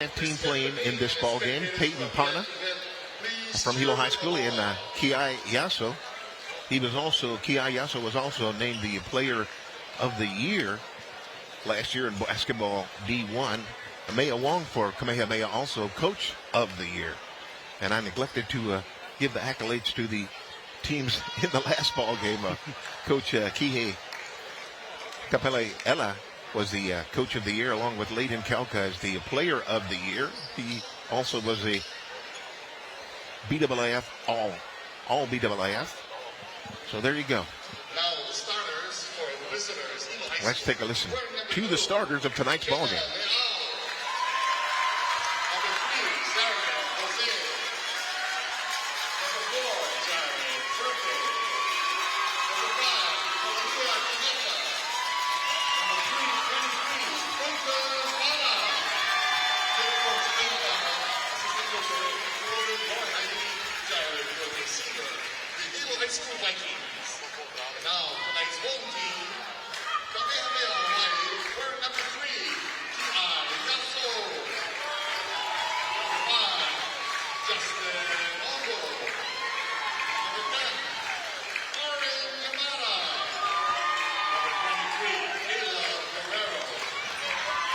team playing in this ball game. Peyton Pana from Hilo High School and Kiai Yasso. Kiai Yasso was also named the player of the year last year in basketball D1. Mea Wong for Kamehameha also coach of the year. And I neglected to give the accolades to the teams in the last ball game. Coach Kihei Kapele Ella was the coach of the year, along with Layden Kalka as the player of the year. He also was a BAAF, all BAAF. So there you go. Now the starters for the visitors. Let's take a listen to the starters of tonight's ball game. School Vikings. Now, tonight's home team, Kamehameha Hawaii, we're number 3, Yasso. Number 5, Justin Ogo. Number 10, Lauren Yamada. Number 23, Hilo Guerrero.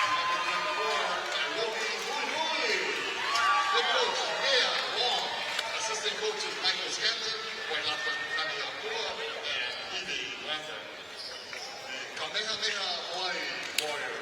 Number 24, Loki Hui. Head coach, Mea Wong. Assistant coaches, Michael Scanlon. Kamehameha Hawaii Warriors.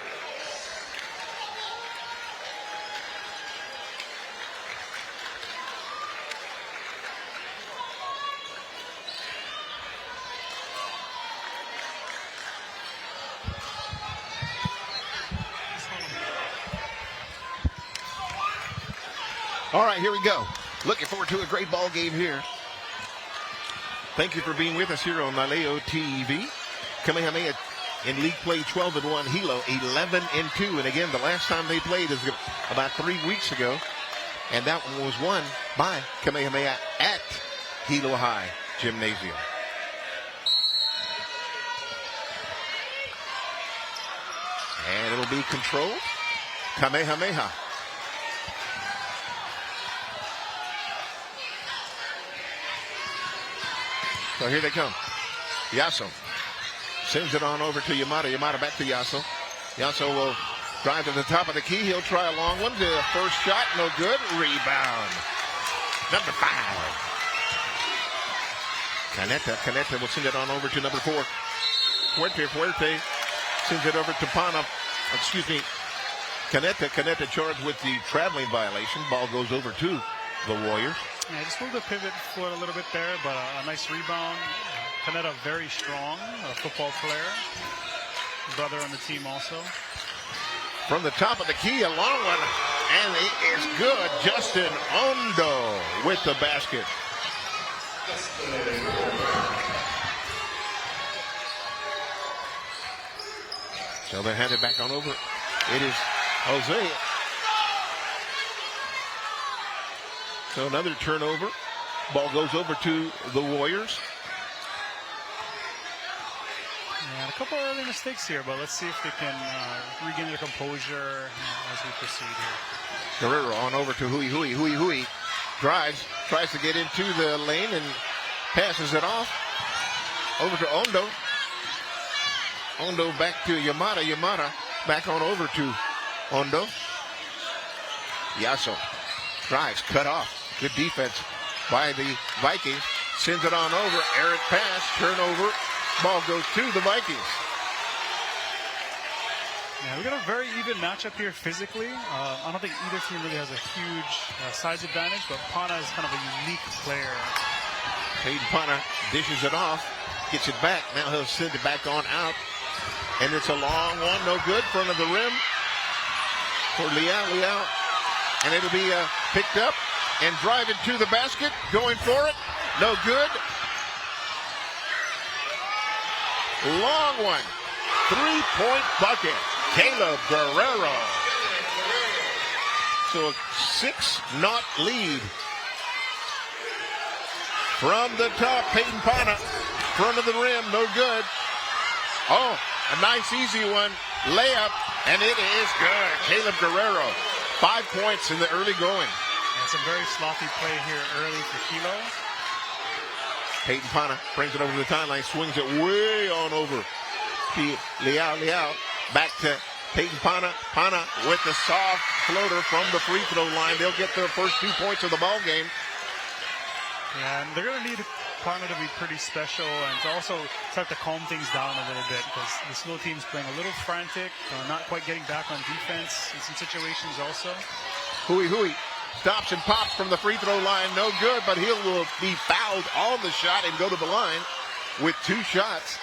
All right, here we go. Looking forward to a great ball game here. Thank you for being with us here on Naleo TV. Kamehameha in league play 12-1, Hilo 11-2. And again, the last time they played is about 3 weeks ago. And that one was won by Kamehameha at Hilo High Gymnasium. And it'll be controlled. Kamehameha. So here they come. Yasso sends it on over to Yamada. Yamada back to Yasso. Yasso will drive to the top of the key. He'll try a long one. The first shot, no good. Rebound. Number 5. Caneta will send it on over to number 4. Fuerte sends it over to Pana. Caneta charged with the traveling violation. Ball goes over to the Warriors. Yeah, just moved the pivot foot a little bit there, but a nice rebound. Caneta very strong, a football player. Brother on the team also. From the top of the key, a long one, and it is good. Justin Ondo with the basket. So they hand it back on over. It is Jose. So another turnover. Ball goes over to the Warriors. Yeah, a couple early mistakes here, but let's see if they can regain their composure as we proceed here. Guerrero on over to Hui. Drives, tries to get into the lane and passes it off. Over to Ondo. Ondo back to Yamada. Yamada back on over to Ondo. Yasso drives, cut off. Good defense by the Vikings. Sends it on over. Errant pass. Turnover. Ball goes to the Vikings. Yeah, we got a very even matchup here physically. I don't think either team really has a huge size advantage, but Pana is kind of a unique player. Peyton Pana dishes it off. Gets it back. Now he'll send it back on out. And it's a long one. No good. Front of the rim for Liao. And it'll be picked up. And driving to the basket, going for it, no good. Long one, 3-point bucket, Caleb Guerrero. So a 6-0 lead. From the top, Peyton Pana, front of the rim, no good. Oh, a nice easy one, layup, and it is good. Caleb Guerrero 5 points in the early going. And some very sloppy play here early for Hilo. Peyton Pana brings it over to the timeline, swings it way on over to Liao. Back to Peyton Pana. Pana with the soft floater from the free throw line. They'll get their first 2 points of the ball game. Yeah, and they're going to need Pana to be pretty special and to also start to calm things down a little bit because this little team's playing a little frantic, not quite getting back on defense in some situations also. Hui stops and pops from the free throw line. No good, but he will be fouled on the shot and go to the line with 2 shots.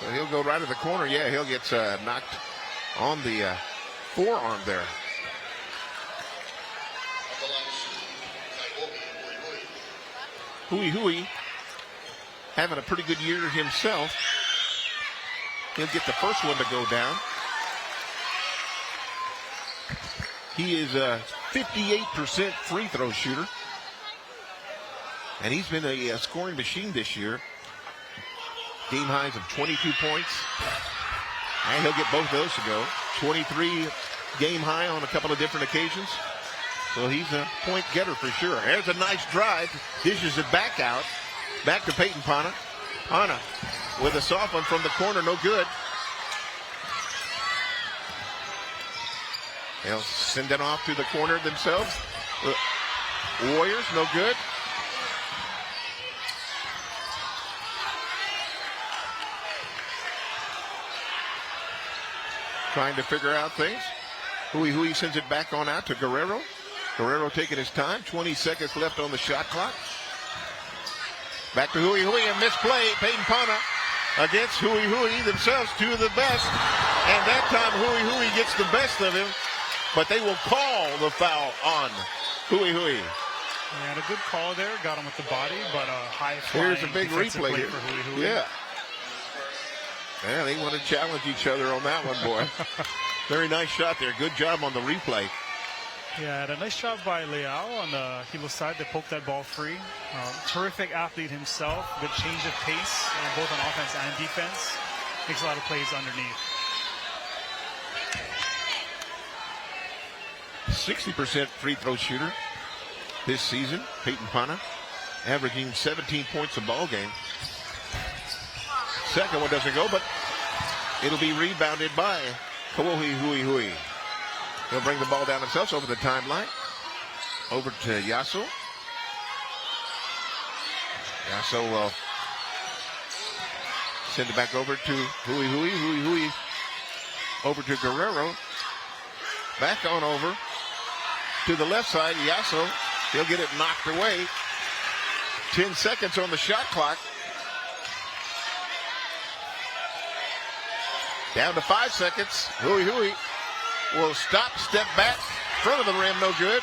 So he'll go right to the corner. Yeah, he'll get knocked on the forearm there. Hui having a pretty good year himself. He'll get the first one to go down. He is a 58% free throw shooter. And he's been a scoring machine this year. Game highs of 22 points. And he'll get both of those to go. 23 game high on a couple of different occasions. So he's a point getter for sure. There's a nice drive. Dishes it back out. Back to Peyton Pana. Pana with a soft one from the corner. No good. They'll send it off to the corner themselves. Warriors, no good. Trying to figure out things. Hui sends it back on out to Guerrero. Guerrero taking his time. 20 seconds left on the shot clock. Back to Hui and misplay. Peyton Pana against Hui themselves, 2 of the best. And that time Hui gets the best of him. But they will call the foul on Hui. And a good call there. Got him with the body, but a high flying Here's a big replay here. For Hui. Yeah, they want to challenge each other on that one, boy. Very nice shot there. Good job on the replay. Yeah, and a nice job by Liao on the Hilo side to poke that ball free. Terrific athlete himself. Good change of pace, both on offense and defense. Makes a lot of plays underneath. 60% free throw shooter this season. Peyton Pana averaging 17 points a ball game. Second one doesn't go, but it'll be rebounded by Hui. He'll bring the ball down himself over the timeline. Over to Yasso. Yasso will send it back over to Hui. Over to Guerrero. Back on over to the left side. Yasso. He'll get it knocked away. 10 seconds on the shot clock. Down to 5 seconds. Hui will stop, step back, front of the rim, no good.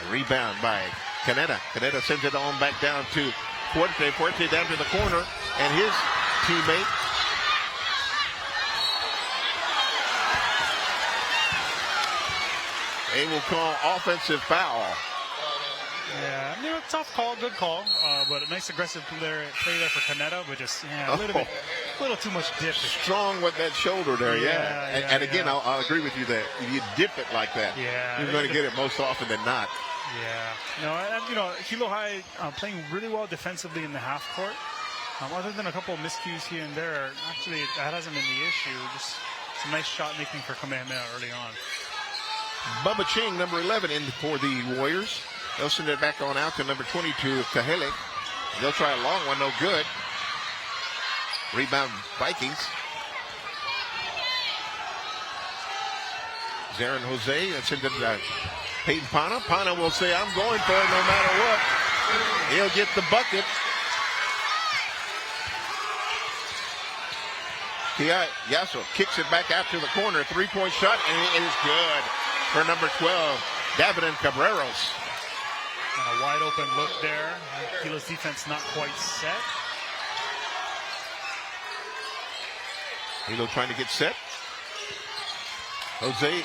A rebound by Canetta. Canetta sends it on back down to Fuerte. Fuerte down to the corner, and his teammate. They will call offensive foul. Yeah, tough call, good call, but a nice aggressive play there for Canetta, but just a little too much dip. Strong with that shoulder there, and again, I'll agree with you that if you dip it like that, you're going to get it most often than not. Yeah, Hilo High playing really well defensively in the half court. Other than a couple of miscues here and there, actually that hasn't been the issue. Just some nice shot making for Kamehameha early on. Bubba Ching, number 11, in for the Warriors. They'll send it back on out to number 22, Kahele. They'll try a long one, no good. Rebound, Vikings. Zarin Jose, that's into Peyton Pana. Pana will say, I'm going for it no matter what. He'll get the bucket. Yasso kicks it back out to the corner. 3-point shot, and it is good for number 12, David Cabreros. And a wide open look there. Hilo's defense not quite set. Hilo trying to get set. Jose.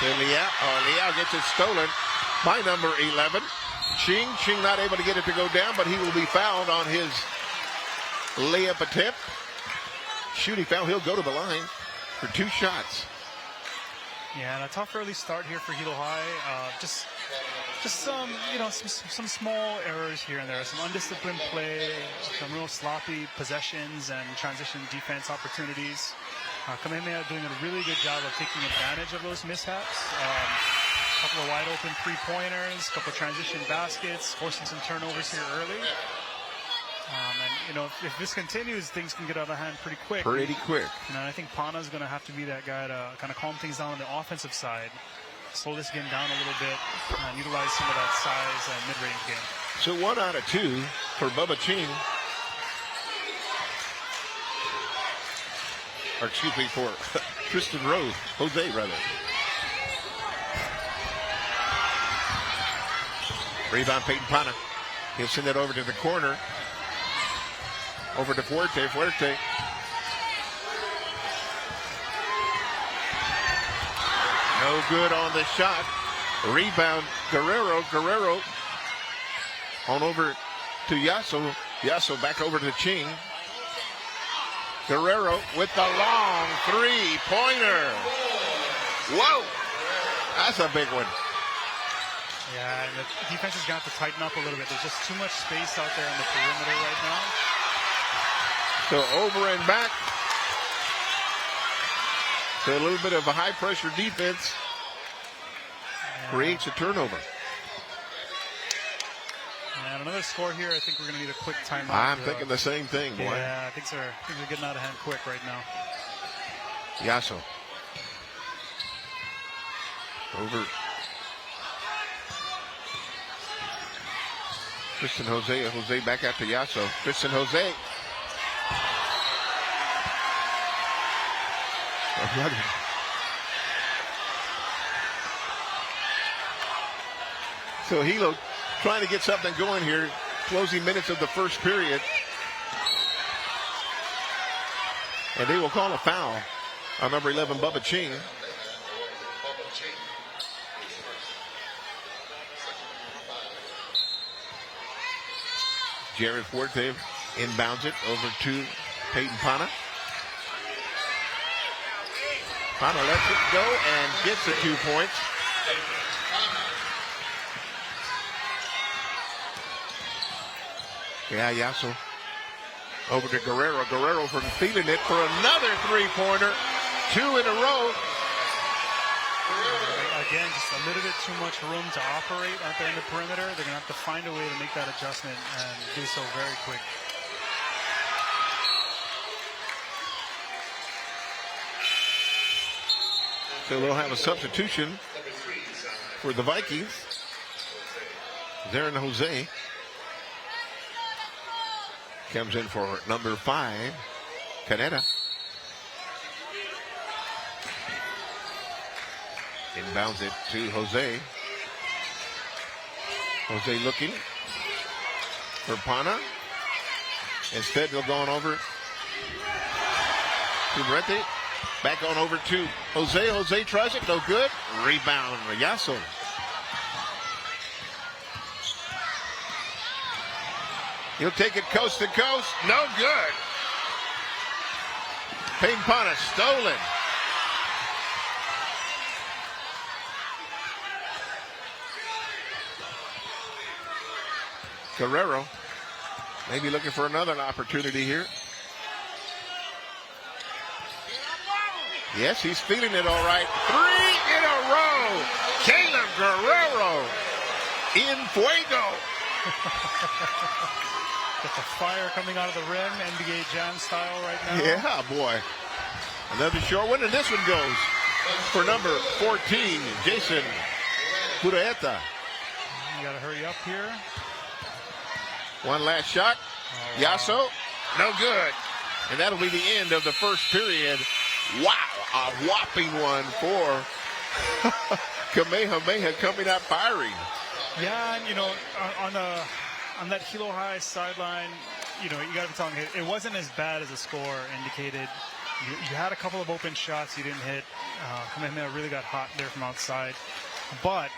Liao gets it stolen by number 11. Ching not able to get it to go down, but he will be fouled on his layup attempt. Shooting foul. He'll go to the line for 2 shots. Yeah, and a tough early start here for Hilo High. Just some, some small errors here and there. Some undisciplined play, some real sloppy possessions and transition defense opportunities. Kamehameha doing a really good job of taking advantage of those mishaps. A couple of wide open 3-pointers, a couple of transition baskets, forcing some turnovers here early. And if this continues, things can get out of hand pretty quick. Pretty quick. And I think Pana's going to have to be that guy to kind of calm things down on the offensive side, slow this game down a little bit, and utilize some of that size and mid-range game. So 1 out of 2 for Bubba Ching. Or excuse me, for Tristan Rose, Jose rather. Rebound, Peyton Pana. He'll send it over to the corner. Over to Fuerte. Fuerte. No good on the shot. Rebound, Guerrero. Guerrero on over to Yasso. Yasso back over to Ching. Guerrero with the long 3-pointer. Whoa! That's a big one. Yeah, and the defense is going to have to tighten up a little bit. There's just too much space out there on the perimeter right now. So over and back. So a little bit of a high-pressure defense creates a turnover. And another score here. I think we're going to need a quick timeout. I'm thinking the same thing, boy. Yeah, things are getting out of hand quick right now. Yasso. Over. Tristan Jose. Jose back out to Yasso. Tristan Jose. So Hilo trying to get something going here. Closing minutes of the first period. And they will call a foul on number 11, Bubba Ching. Jared Fuerte inbounds it over to Peyton Pana. Pana lets it go and gets the 2 points. Yeah, Yasso. Over to Guerrero. Guerrero from feeling it for another 3-pointer. 2 in a row. Again, just a little bit too much room to operate out there in the perimeter. They're going to have to find a way to make that adjustment and do so very quick. So they'll have a substitution for the Vikings. Darren Jose comes in for number 5, Caneta. Inbounds it to Jose. Jose looking for Pana. Instead, they'll go on over to Brete. Back on over to Jose. Jose tries it, no good. Rebound, Yasso. He'll take it coast to coast, no good. Peyton Pana stolen. Guerrero maybe looking for another opportunity here. Yes, he's feeling it all right. 3 in a row. Caleb Guerrero in fuego. Got the fire coming out of the rim, NBA Jam style right now. Yeah, boy. Another short one, and this one goes for number 14, Jason Puraeta. You got to hurry up here. One last shot. Oh, wow. Yasso, no good. And that'll be the end of the first period. Wow, a whopping one for Kamehameha coming out firing. Yeah, and on that Hilo High sideline, you got to be telling it wasn't as bad as the score indicated. You had a couple of open shots you didn't hit. Kamehameha really got hot there from outside. But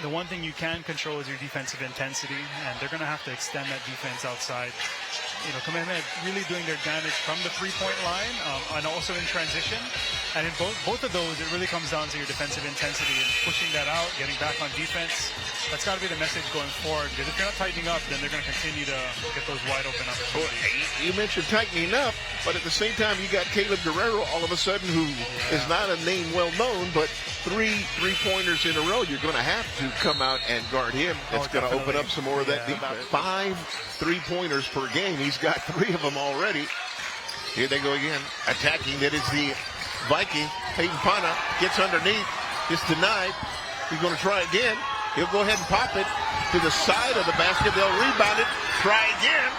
the one thing you can control is your defensive intensity, and they're going to have to extend that defense outside. Kamehameha really doing their damage from the three-point line and also in transition. And in both of those, it really comes down to your defensive intensity and pushing that out, getting back on defense. That's got to be the message going forward, because if you're not tightening up, then they're going to continue to get those wide open opportunities. You mentioned tightening up, but at the same time, you got Caleb Guerrero all of a sudden, who is not a name well known, but three-pointers in a row. You're going to have to come out and guard him. It's going to open up some more of that defense. 5 3-pointers per game. He's got 3 of them already. Here they go again. Attacking. That is the Viking. Peyton Pana gets underneath. It's denied. He's going to try again. He'll go ahead and pop it to the side of the basket. They'll rebound it. Try again.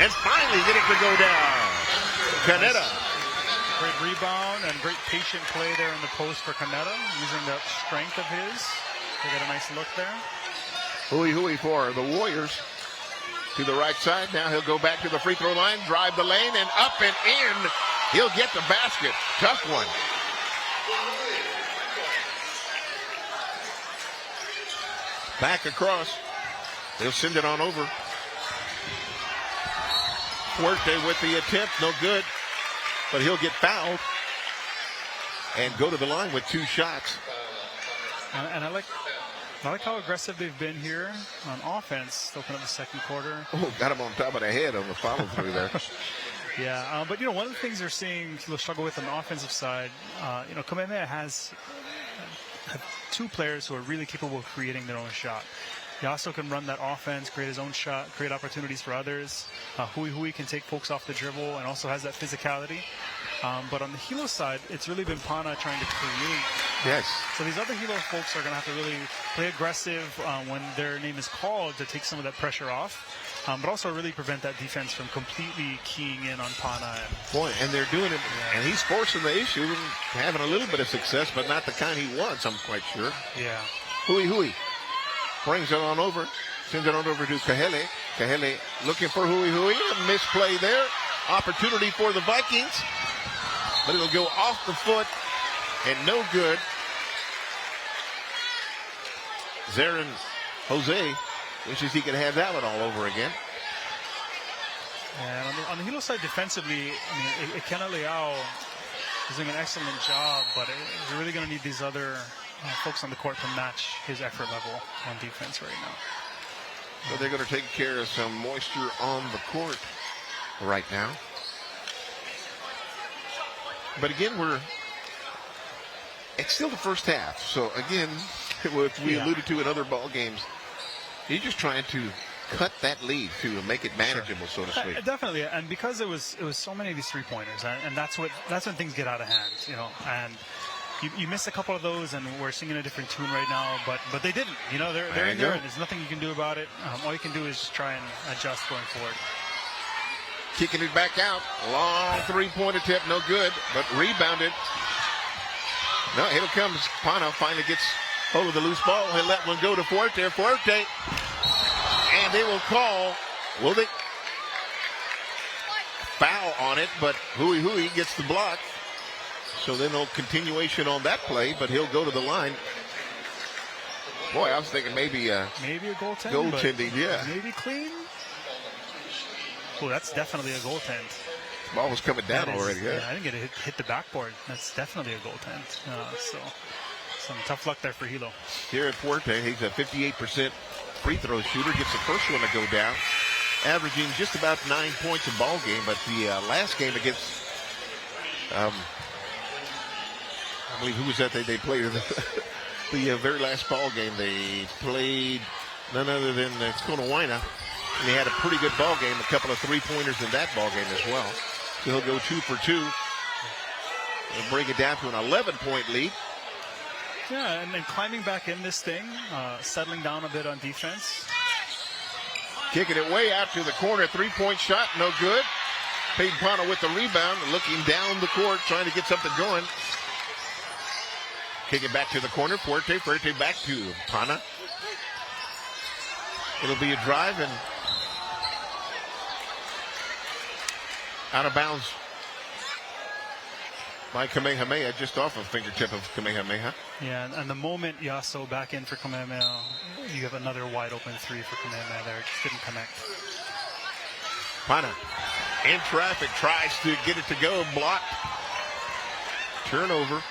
And finally get it to go down. Canetta. Great rebound and great patient play there in the post for Canetta, using that strength of his. They got a nice look there. Hui for the Warriors. To the right side. Now he'll go back to the free throw line, drive the lane, and up and in. He'll get the basket. Tough one. Back across. They'll send it on over. Fuerte with the attempt. No good. But he'll get fouled and go to the line with 2 shots. And I like how aggressive they've been here on offense to open up the second quarter. Oh, got him on top of the head on the follow through there. Yeah, but one of the things they're seeing Hilo struggle with on the offensive side, Kamehameha have 2 players who are really capable of creating their own shot. Yasso can run that offense, create his own shot, create opportunities for others. Hui can take folks off the dribble and also has that physicality. But on the Hilo side, it's really been Pana trying to create. Yes. So these other Hilo folks are going to have to really play aggressive when their name is called to take some of that pressure off. But also really prevent that defense from completely keying in on Pana. Boy, and they're doing it, and he's forcing the issue and having a little bit of success, but not the kind he wants, I'm quite sure. Yeah. Hui brings it on over, sends it on over to Kahele. Kahele looking for Hui. A misplay there. Opportunity for the Vikings, but it'll go off the foot and no good. Zarin Jose wishes he could have that one all over again. And on the Hilo side defensively, Ekena Leao is doing an excellent job, but you're really going to need these other folks on the court to match his effort level on defense right now. So they're going to take care of some moisture on the court right now. But again, it's still the first half. So again, what we alluded to in other ball games, he's just trying to cut that lead to make it manageable, so to speak. Definitely, and because it was so many of these 3-pointers, and that's when things get out of hand, and you miss a couple of those, and we're singing a different tune right now, but they didn't. They're in there, and there's nothing you can do about it. All you can do is just try and adjust going forward. Kicking it back out. Long 3-point attempt, no good, but rebounded. No, here comes Pana, finally gets hold of the loose ball. He'll let one go to Fuerte. And they will call, will they? Foul on it, but Hui gets the block. So then no continuation on that play, but he'll go to the line. Boy, I was thinking maybe a goaltending, yeah. Maybe clean. Oh, that's definitely a goaltend. Ball was coming down already. Yeah. I didn't get it hit the backboard. That's definitely a goaltend. So some tough luck there for Hilo. Here at Fuerte, he's a 58% free throw shooter. Gets the first one to go down, averaging just about 9 points a ball game. But the last game against, I believe, who was that they played? The very last ball game they played none other than Konawaina. And he had a pretty good ball game, a couple of 3-pointers in that ball game as well. So he'll go 2 for 2 and bring it down to an 11-point lead. Yeah, and then climbing back in this thing, settling down a bit on defense. Kicking it way out to the corner, 3-point shot, no good. Peyton Pana with the rebound, looking down the court, trying to get something going. Kick it back to the corner, Fuerte back to Pana. It'll be a drive and out of bounds. by Kamehameha, just off of fingertip of Kamehameha. Yeah, and the moment Yasso back in for Kamehameha, you have another wide open three for Kamehameha there. It just didn't connect. Pana in traffic, tries to get it to go, blocked. Turnover.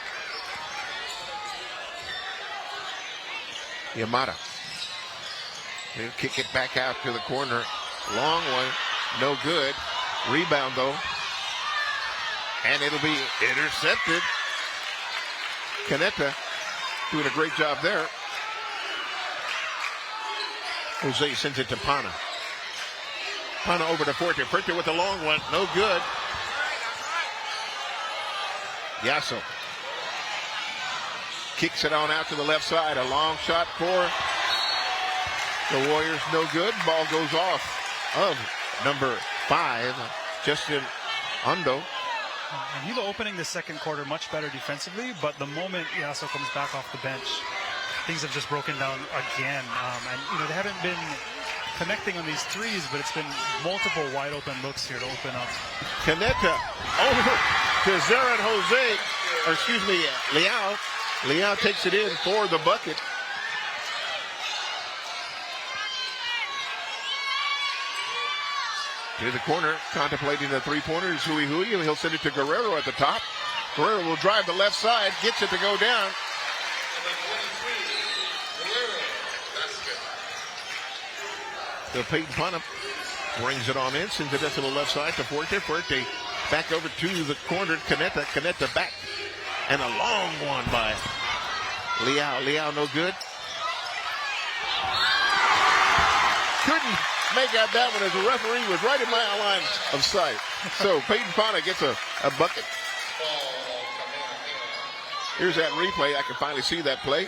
Yamada. He'll kick it back out to the corner. Long one, no good. Rebound though. And it'll be intercepted. Kaneta doing a great job there. Jose sends it to Pana. Pana over to Forte. Forte with a long one, no good. Yasso kicks it on out to the left side. A long shot for the Warriors, no good. Ball goes off of number 5, Justin Undo. And Hilo opening the second quarter much better defensively, but the moment Yasso comes back off the bench, things have just broken down again. And they haven't been connecting on these threes, but it's been multiple wide open looks here to open up. Kaneta over to Zaran Jose, or excuse me, Leao. Leao takes it in for the bucket. To the corner, contemplating the three-pointer is Hui, and he'll send it to Guerrero at the top. Guerrero will drive the left side, gets it to go down. So Peyton Pana brings it on in, sends it up to the left side to Forte. Forte back over to the corner, Kaneta. Kaneta back. And a long one by Leao. Leao no good. Couldn't make out that one as the referee was right in my line of sight. So Peyton Pana gets a bucket. Here's that replay. I can finally see that play.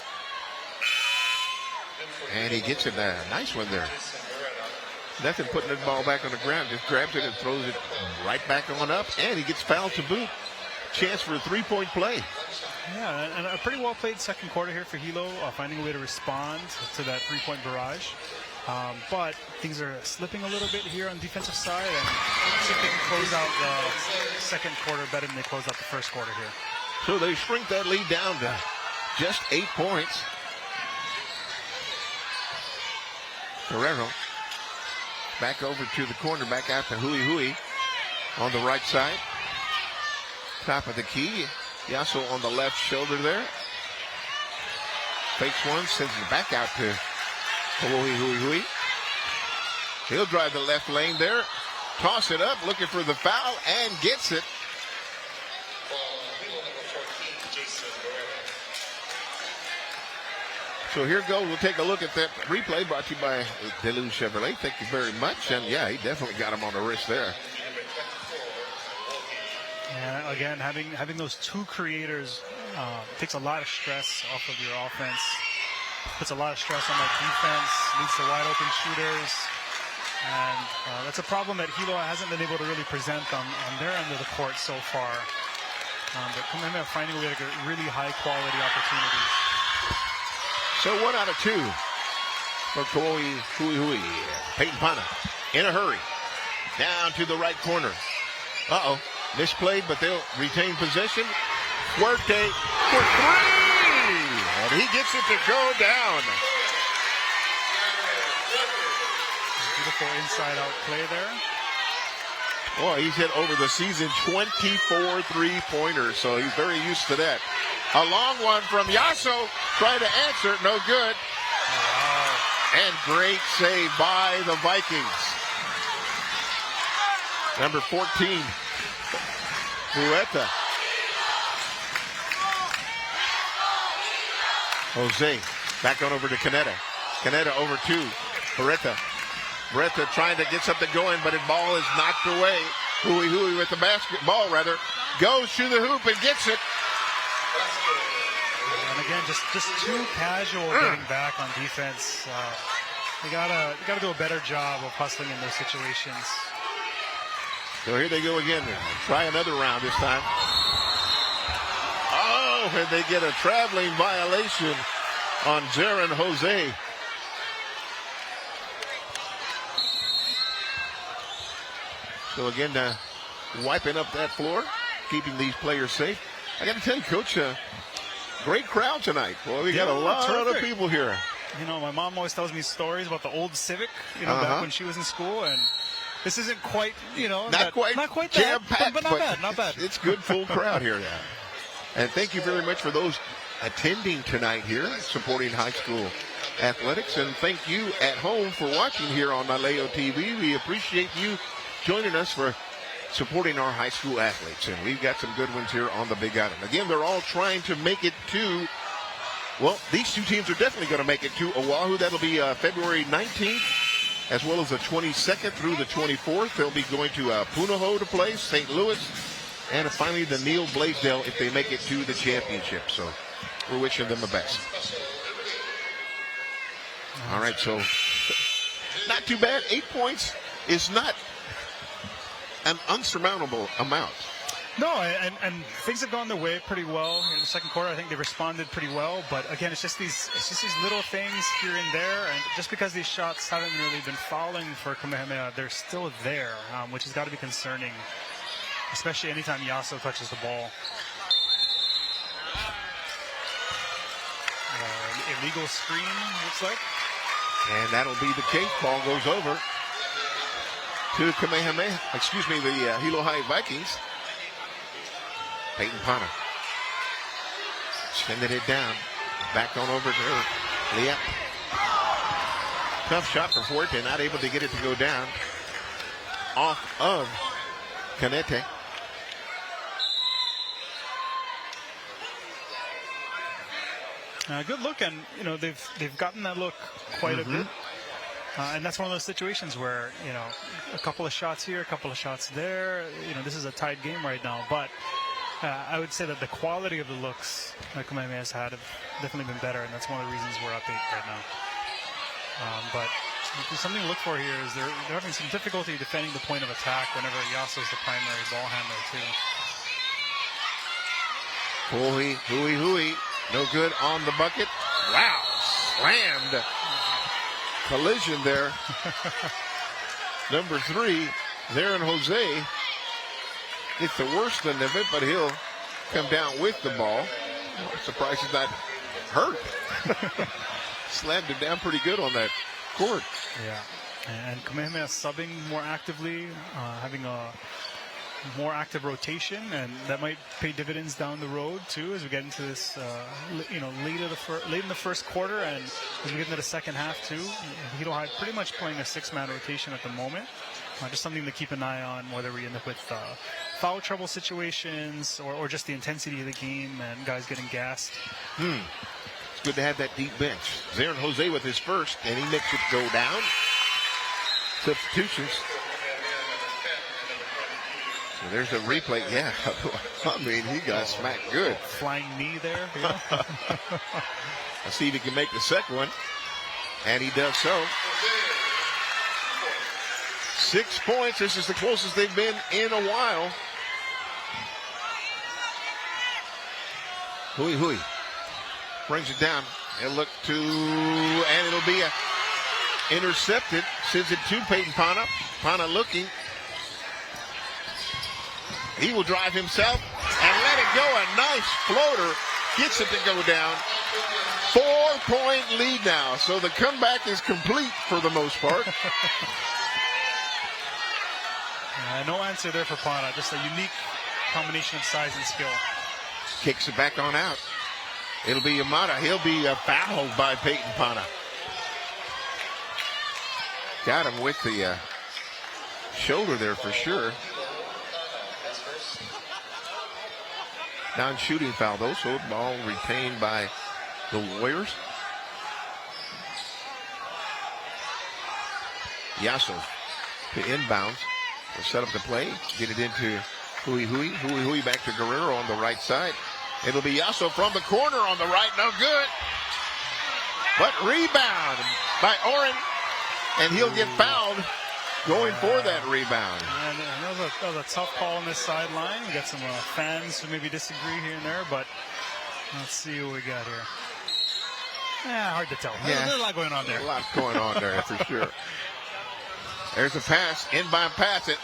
And he gets it there. Nice one there. Nothing putting the ball back on the ground. Just grabs it and throws it right back on up. And he gets fouled to boot. Chance for a three-point play. Yeah, and a pretty well-played second quarter here for Hilo, finding a way to respond to that three-point barrage. But things are slipping a little bit here on the defensive side, and see if they can close out the second quarter better than they closed out the first quarter here. So they shrink that lead down to just 8 points. Guerrero back over to the corner, back out to Hui on the right side. Top of the key. Yasso on the left shoulder there. Fakes one, sends it back out to Hui. He'll drive the left lane there. Toss it up, looking for the foul, and gets it. So here goes. We'll take a look at that replay brought to you by Deleuze Chevrolet. Thank you very much. And yeah, he definitely got him on the wrist there. Yeah, again, having those two creators takes a lot of stress off of your offense. Puts a lot of stress on that defense, leads to wide open shooters. And that's a problem that Hilo hasn't been able to really present on their end of the court so far. But Kamehameha finding a way to get really high quality opportunities. So 1 out of 2 for Hui. Peyton Pana in a hurry. Down to the right corner. Uh-oh. Misplayed, but they'll retain possession. Fuerte for 3! And he gets it to go down. Beautiful inside-out play there. Boy, he's hit over the season 24 three-pointers, so he's very used to that. A long one from Yasso, trying to answer, no good. Oh, wow. And great save by the Vikings. Number 14, Huerta. Jose back on over to Kaneta. Kaneta over to Huerta. Huerta trying to get something going, but the ball is knocked away. Hui with the basketball, rather, goes to the hoop and gets it. And again, just too casual getting back on defense. You gotta do a better job of hustling in those situations. So here they go again. Try another round this time. Oh, and they get a traveling violation on Zaran Jose. So again, wiping up that floor, keeping these players safe. I got to tell you, Coach, great crowd tonight. Boy, we got a lot of people here. You know, my mom always tells me stories about the old Civic, you know, back when she was in school, and this isn't quite, you know, not quite that, but not bad. It's good full crowd here now. And thank you very much for those attending tonight here, supporting high school athletics. And thank you at home for watching here on Naleo TV. We appreciate you joining us for supporting our high school athletes. And we've got some good ones here on the Big Island. Again, they're all trying to make it to, well, these two teams are definitely going to make it to Oahu. That'll be February 19th, as well as the 22nd through the 24th. They'll be going to Punahou to play, St. Louis, and finally the Neil Blaisdell if they make it to the championship. So we're wishing them the best. All right, so not too bad. 8 points is not an unsurmountable amount. No, and things have gone their way pretty well in the second quarter. I think they responded pretty well, but again, it's just these little things here and there, and just because these shots haven't really been falling for Kamehameha, they're still there, which has got to be concerning, especially anytime Yasso touches the ball. Illegal screen, looks like. And that'll be the case. Ball goes over to Kamehameha, the Hilo High Vikings. Peyton Pana sending it down. Back on over to Liep. Tough shot for Fuerte, not able to get it to go down. Off of Canete. Good look, and you know they've gotten that look quite a bit, and that's one of those situations where you know a couple of shots here, a couple of shots there. You know, this is a tied game right now, but I would say that the quality of the looks that Kamehameha has had have definitely been better, and that's one of the reasons we're up 8 right now. But something to look for here is they're having some difficulty defending the point of attack whenever Yasso is the primary ball handler too. Hui. No good on the bucket. Wow. Slammed. Collision there. Number 3, Zarin Jose. It's the worst end of it, but he'll come down with the ball. I'm surprised he's not hurt. Slammed him down pretty good on that court. Yeah. And Kamehameha subbing more actively, having a more active rotation, and that might pay dividends down the road too as we get into this, late in the first quarter, and as we get into the second half too. Hilo High pretty much playing a 6-man rotation at the moment. Just something to keep an eye on, whether we end up with foul trouble situations or just the intensity of the game and guys getting gassed. It's good to have that deep bench. Zarin Jose with his first, and he makes it go down. Substitutions. So there's a replay. Yeah, I mean, he got smacked good. Flying knee there. Yeah. Let's see if he can make the second one. And he does so. 6 points. This is the closest they've been in a while. Hui brings it down. He'll look to, and it'll be intercepted. Sends it to Peyton Pana. Pana looking. He will drive himself and let it go. A nice floater. Gets it to go down. 4-point lead now. So the comeback is complete for the most part. No answer there for Pana. Just a unique combination of size and skill. Kicks it back on out. It'll be Yamada. He'll be fouled by Peyton Pana. Got him with the shoulder there for sure. Non-shooting foul though, so ball retained by the Warriors. Yasso to inbounds. Will set up the play. Get it into Hui back to Guerrero on the right side. It'll be Yasso from the corner on the right. No good. But rebound by Oren. And he'll get fouled going for that rebound. And that was a tough call on this sideline. We got some fans who maybe disagree here and there, but let's see what we got here. Hard to tell. Yeah. There's a lot going on there. A lot going on there for sure. There's a pass, inbound pass, and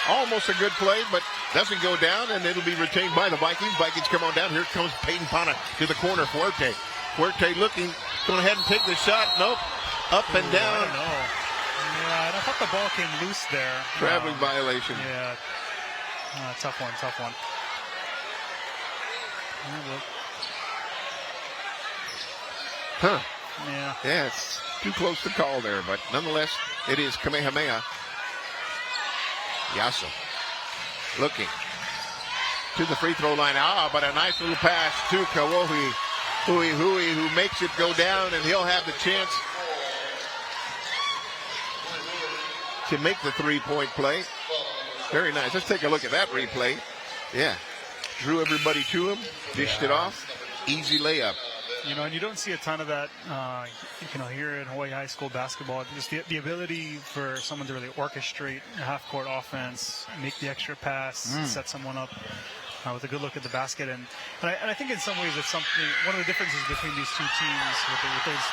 almost a good play, but doesn't go down, and it'll be retained by the Vikings. Vikings come on down. Here comes Peyton Pana to the corner. Fuerte looking, going ahead and take the shot. Nope. Up and down. I don't know. Yeah, and I thought the ball came loose there. Traveling violation. Yeah. Tough one. Huh. Yeah. It's too close to call there, but nonetheless, it is Kamehameha. Yasso looking to the free throw line. But a nice little pass to Kawohi. Hui, who makes it go down, and he'll have the chance to make the three-point play. Very nice. Let's take a look at that replay. Yeah. Drew everybody to him, dished it off. Easy layup. And you don't see a ton of that, here in Hawaii High School basketball. Just the ability for someone to really orchestrate a half-court offense, make the extra pass, set someone up with a good look at the basket. And I think in some ways it's something, one of the differences between these two teams with those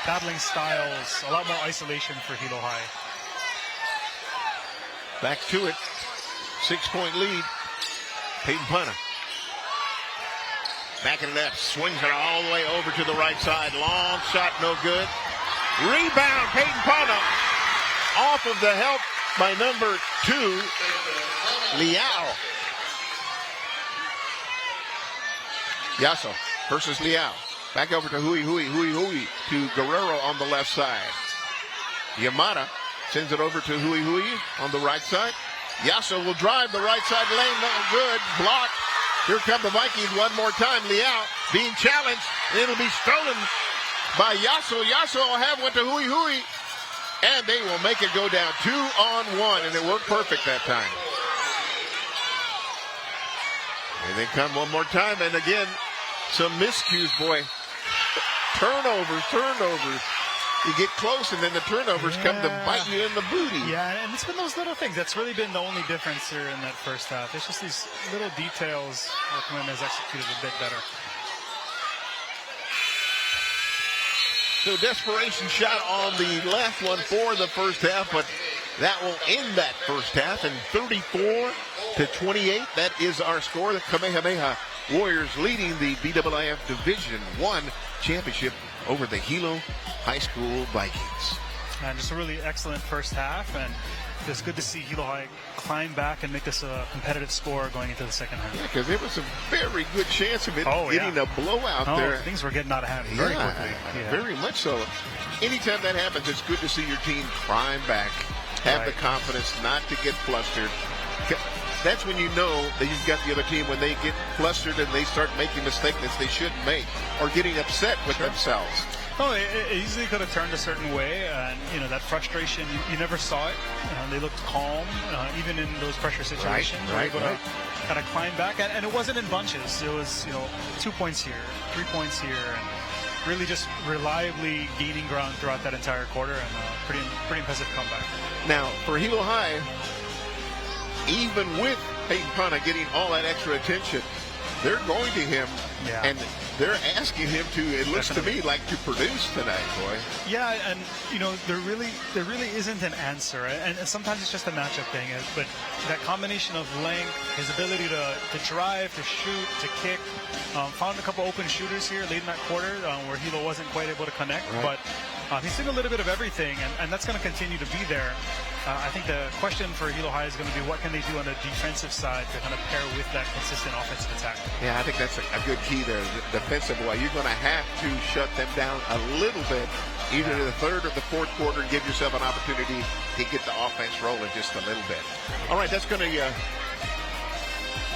battling styles, a lot more isolation for Hilo High. Back to it. 6-point lead. Peyton Pana. Backing it up, swings it all the way over to the right side. Long shot, no good. Rebound, Peyton Pana. Off of the help by number 2, Liao. Yasso versus Liao. Back over to Hui to Guerrero on the left side. Yamada sends it over to Hui on the right side. Yasso will drive the right side lane, no good. Blocked. Here come the Vikings one more time. Liao being challenged. It'll be stolen by Yasso. Yasso will have one to Hui. And they will make it go down 2-on-1. And it worked perfect that time. And they come one more time. And again, some miscues, boy. Turnovers. You get close, and then the turnovers come to bite you in the booty. Yeah, and it's been those little things. That's really been the only difference here in that first half. It's just these little details where Kamehameha has executed a bit better. So desperation shot on the left one for the first half, but that will end that first half. And 34-28, that is our score. The Kamehameha Warriors leading the BIIF Division I championship over the Hilo High School Vikings. And just a really excellent first half, and it's good to see Hilo High climb back and make this a competitive score going into the second half. Yeah, because there was a very good chance of it getting a blowout there. Things were getting out of hand very quickly. Yeah. Very much so. Anytime that happens, it's good to see your team climb back, have the confidence not to get flustered. That's when you know that you've got the other team when they get flustered and they start making mistakes that they shouldn't make or getting upset with themselves. Oh, it easily could have turned a certain way, and that frustration, you never saw it. They looked calm, even in those pressure situations. Right. Kind of climb back, and it wasn't in bunches. It was 2 points here, 3 points here, and really just reliably gaining ground throughout that entire quarter, and pretty impressive comeback. Now for Hilo High, even with Peyton Pana getting all that extra attention, they're going to him, and they're asking him to, it looks to me like, to produce tonight, boy. Yeah, and there really isn't an answer, and sometimes it's just a matchup thing. But that combination of length, his ability to drive, to shoot, to kick, found a couple open shooters here late in that quarter where Hilo wasn't quite able to connect, but he's seen a little bit of everything, and that's going to continue to be there. I think the question for Hilo High is going to be what can they do on the defensive side to kind of pair with that consistent offensive attack. Yeah, I think that's a good key there. Defensively, you're going to have to shut them down a little bit, either in the third or the fourth quarter, and give yourself an opportunity to get the offense rolling just a little bit. All right, that's going to,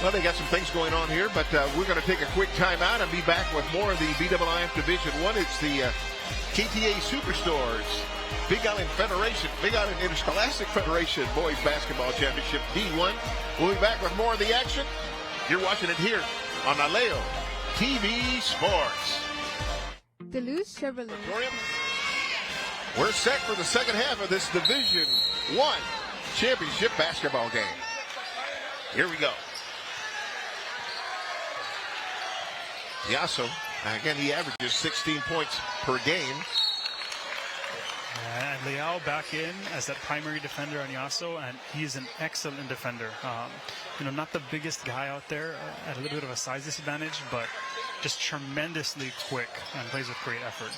well, they got some things going on here, but we're going to take a quick timeout and be back with more of the BIIF Division I. It's the KTA Superstores Big Island Interscholastic Federation Boys Basketball Championship D1. We'll be back with more of the action. You're watching it here on Aleo TV Sports. Duluth Chevrolet. We're set for the second half of this Division I championship basketball game. Here we go. Yasso, again, he averages 16 points per game. And Leao back in as that primary defender on Yasso, and he's an excellent defender. Not the biggest guy out there, at a little bit of a size disadvantage, but just tremendously quick and plays with great effort.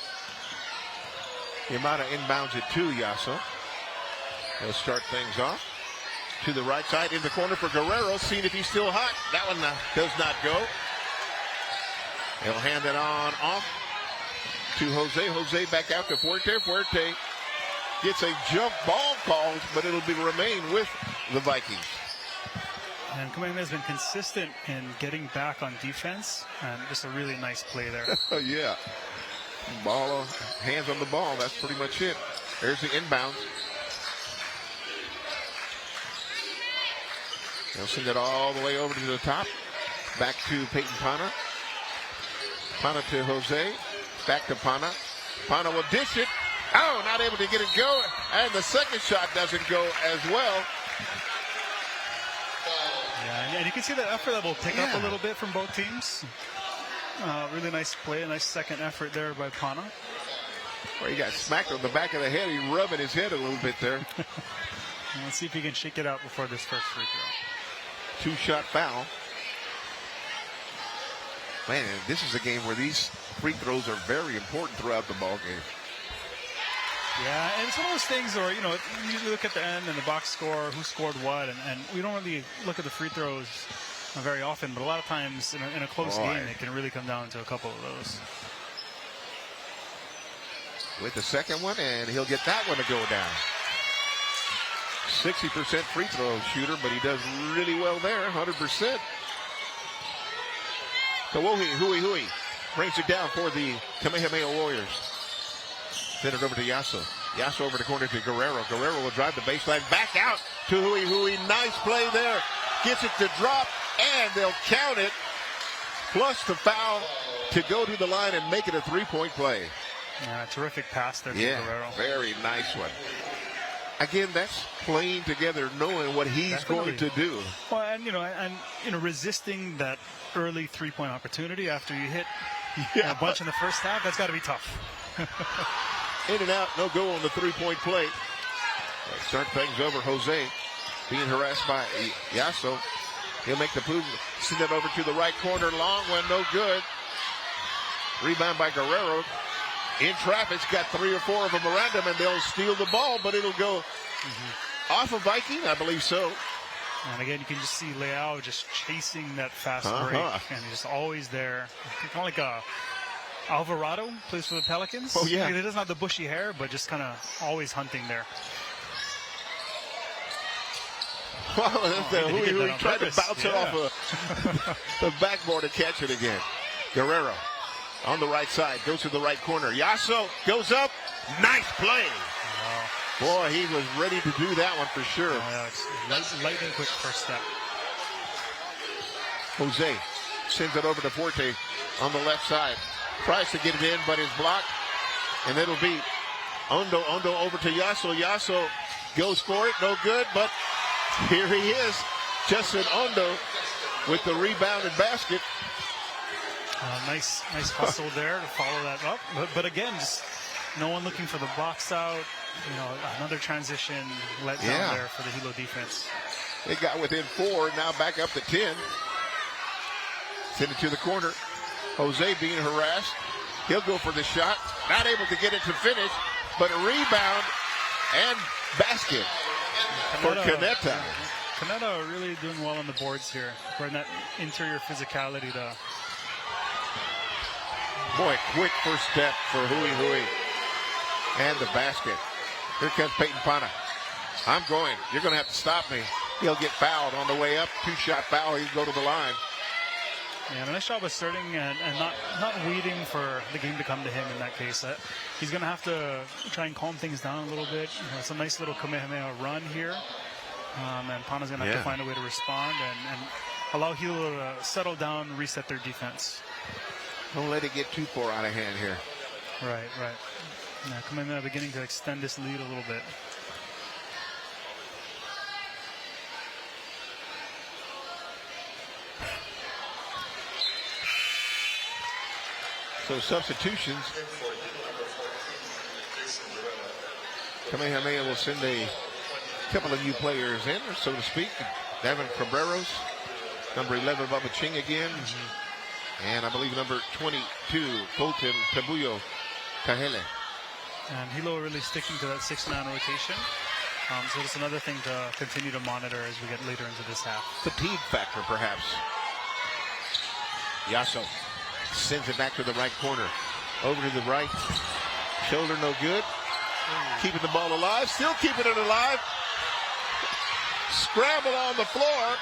Yamada inbounds it to Yasso. He'll start things off. To the right side in the corner for Guerrero, seeing if he's still hot. That one does not go. He'll hand it on off to Jose. Jose back out to Fuerte. Fuerte gets a jump ball called, but it'll remain with the Vikings. And Kamehameha has been consistent in getting back on defense, and just a really nice play there. Oh, yeah. Ball, hands on the ball. That's pretty much it. There's the inbound. They'll send it all the way over to the top. Back to Peyton Pana. Pana to Jose. Back to Pana. Pana will dish it. Oh, not able to get it going. And the second shot doesn't go as well. Yeah, and you can see the effort level pick up a little bit from both teams. Really nice play, a nice second effort there by Pana. Well, he got smacked on the back of the head. He rubbing his head a little bit there. Let's see if he can shake it out before this first free throw. Two-shot foul. Man, this is a game where these free throws are very important throughout the ball game. Yeah, and it's one of those things where, you usually look at the end and the box score, who scored what, and we don't really look at the free throws very often, but a lot of times in a close game, it can really come down to a couple of those. With the second one, and he'll get that one to go down. 60% free throw shooter, but he does really well there, 100%. Kawohi, Hui brings it down for the Kamehameha Warriors. Send it over to Yasso. Yasso over the corner to Guerrero. Guerrero will drive the baseline back out to Hui. Nice play there. Gets it to drop, and they'll count it. Plus the foul to go to the line and make it a three-point play. Yeah, terrific pass there to Guerrero. Very nice one. Again, that's playing together, knowing what he's going to do. Well, and resisting that early three-point opportunity after you hit a bunch in the first half, that's got to be tough. In and out, no go on the three-point play. Let's start things over. Jose being harassed by Yasso. He'll make the move, send it over to the right corner. Long one, no good. Rebound by Guerrero. In traffic's got 3 or 4 of them around him, and they'll steal the ball, but it'll go off of Viking, I believe so. And again, you can just see Leao just chasing that fast break, and he's just always there. Kind of like Alvarado plays for the Pelicans. Oh, yeah. He doesn't have the bushy hair, but just kind of always hunting there. He tried to bounce it off the backboard and catch it again. Guerrero on the right side, goes to the right corner. Yasso goes up. Nice play. Boy, he was ready to do that one for sure. Lightning quick first step. Jose sends it over to Fuerte on the left side. Tries to get it in, but is blocked. And it'll be Ondo over to Yasso. Yasso goes for it. No good, but here he is. Justin Ondo with the rebound and basket. Nice hustle there to follow that up. But again, just no one looking for the box out. Another transition let down there for the Hilo defense. They got within 4, now back up to 10. Send it to the corner. Jose being harassed. He'll go for the shot. Not able to get it to finish, but a rebound and basket for Canetta. Canetta really doing well on the boards here. Bring that interior physicality to... Boy, quick first step for Hui. And the basket. Here comes Peyton Pana. I'm going. You're going to have to stop me. He'll get fouled on the way up. 2-shot foul. He'll go to the line. Yeah, nice job asserting and not waiting for the game to come to him in that case. He's going to have to try and calm things down a little bit. It's a nice little Kamehameha run here. And Pana's going to have to find a way to respond and allow Hilo to settle down, reset their defense. Don't let it get too far out of hand here. Right. Now Kamehameha beginning to extend this lead a little bit. So substitutions. Kamehameha will send a couple of new players in, so to speak. Devin Cabreros, number 11, Bubba Ching again. And I believe number 22, Colton Tabuyo Kahele. And Hilo really sticking to that 6-man rotation. So it's another thing to continue to monitor as we get later into this half. Fatigue factor, perhaps. Yasso sends it back to the right corner. Over to the right. Shoulder no good. Keeping the ball alive. Still keeping it alive. Scramble on the floor.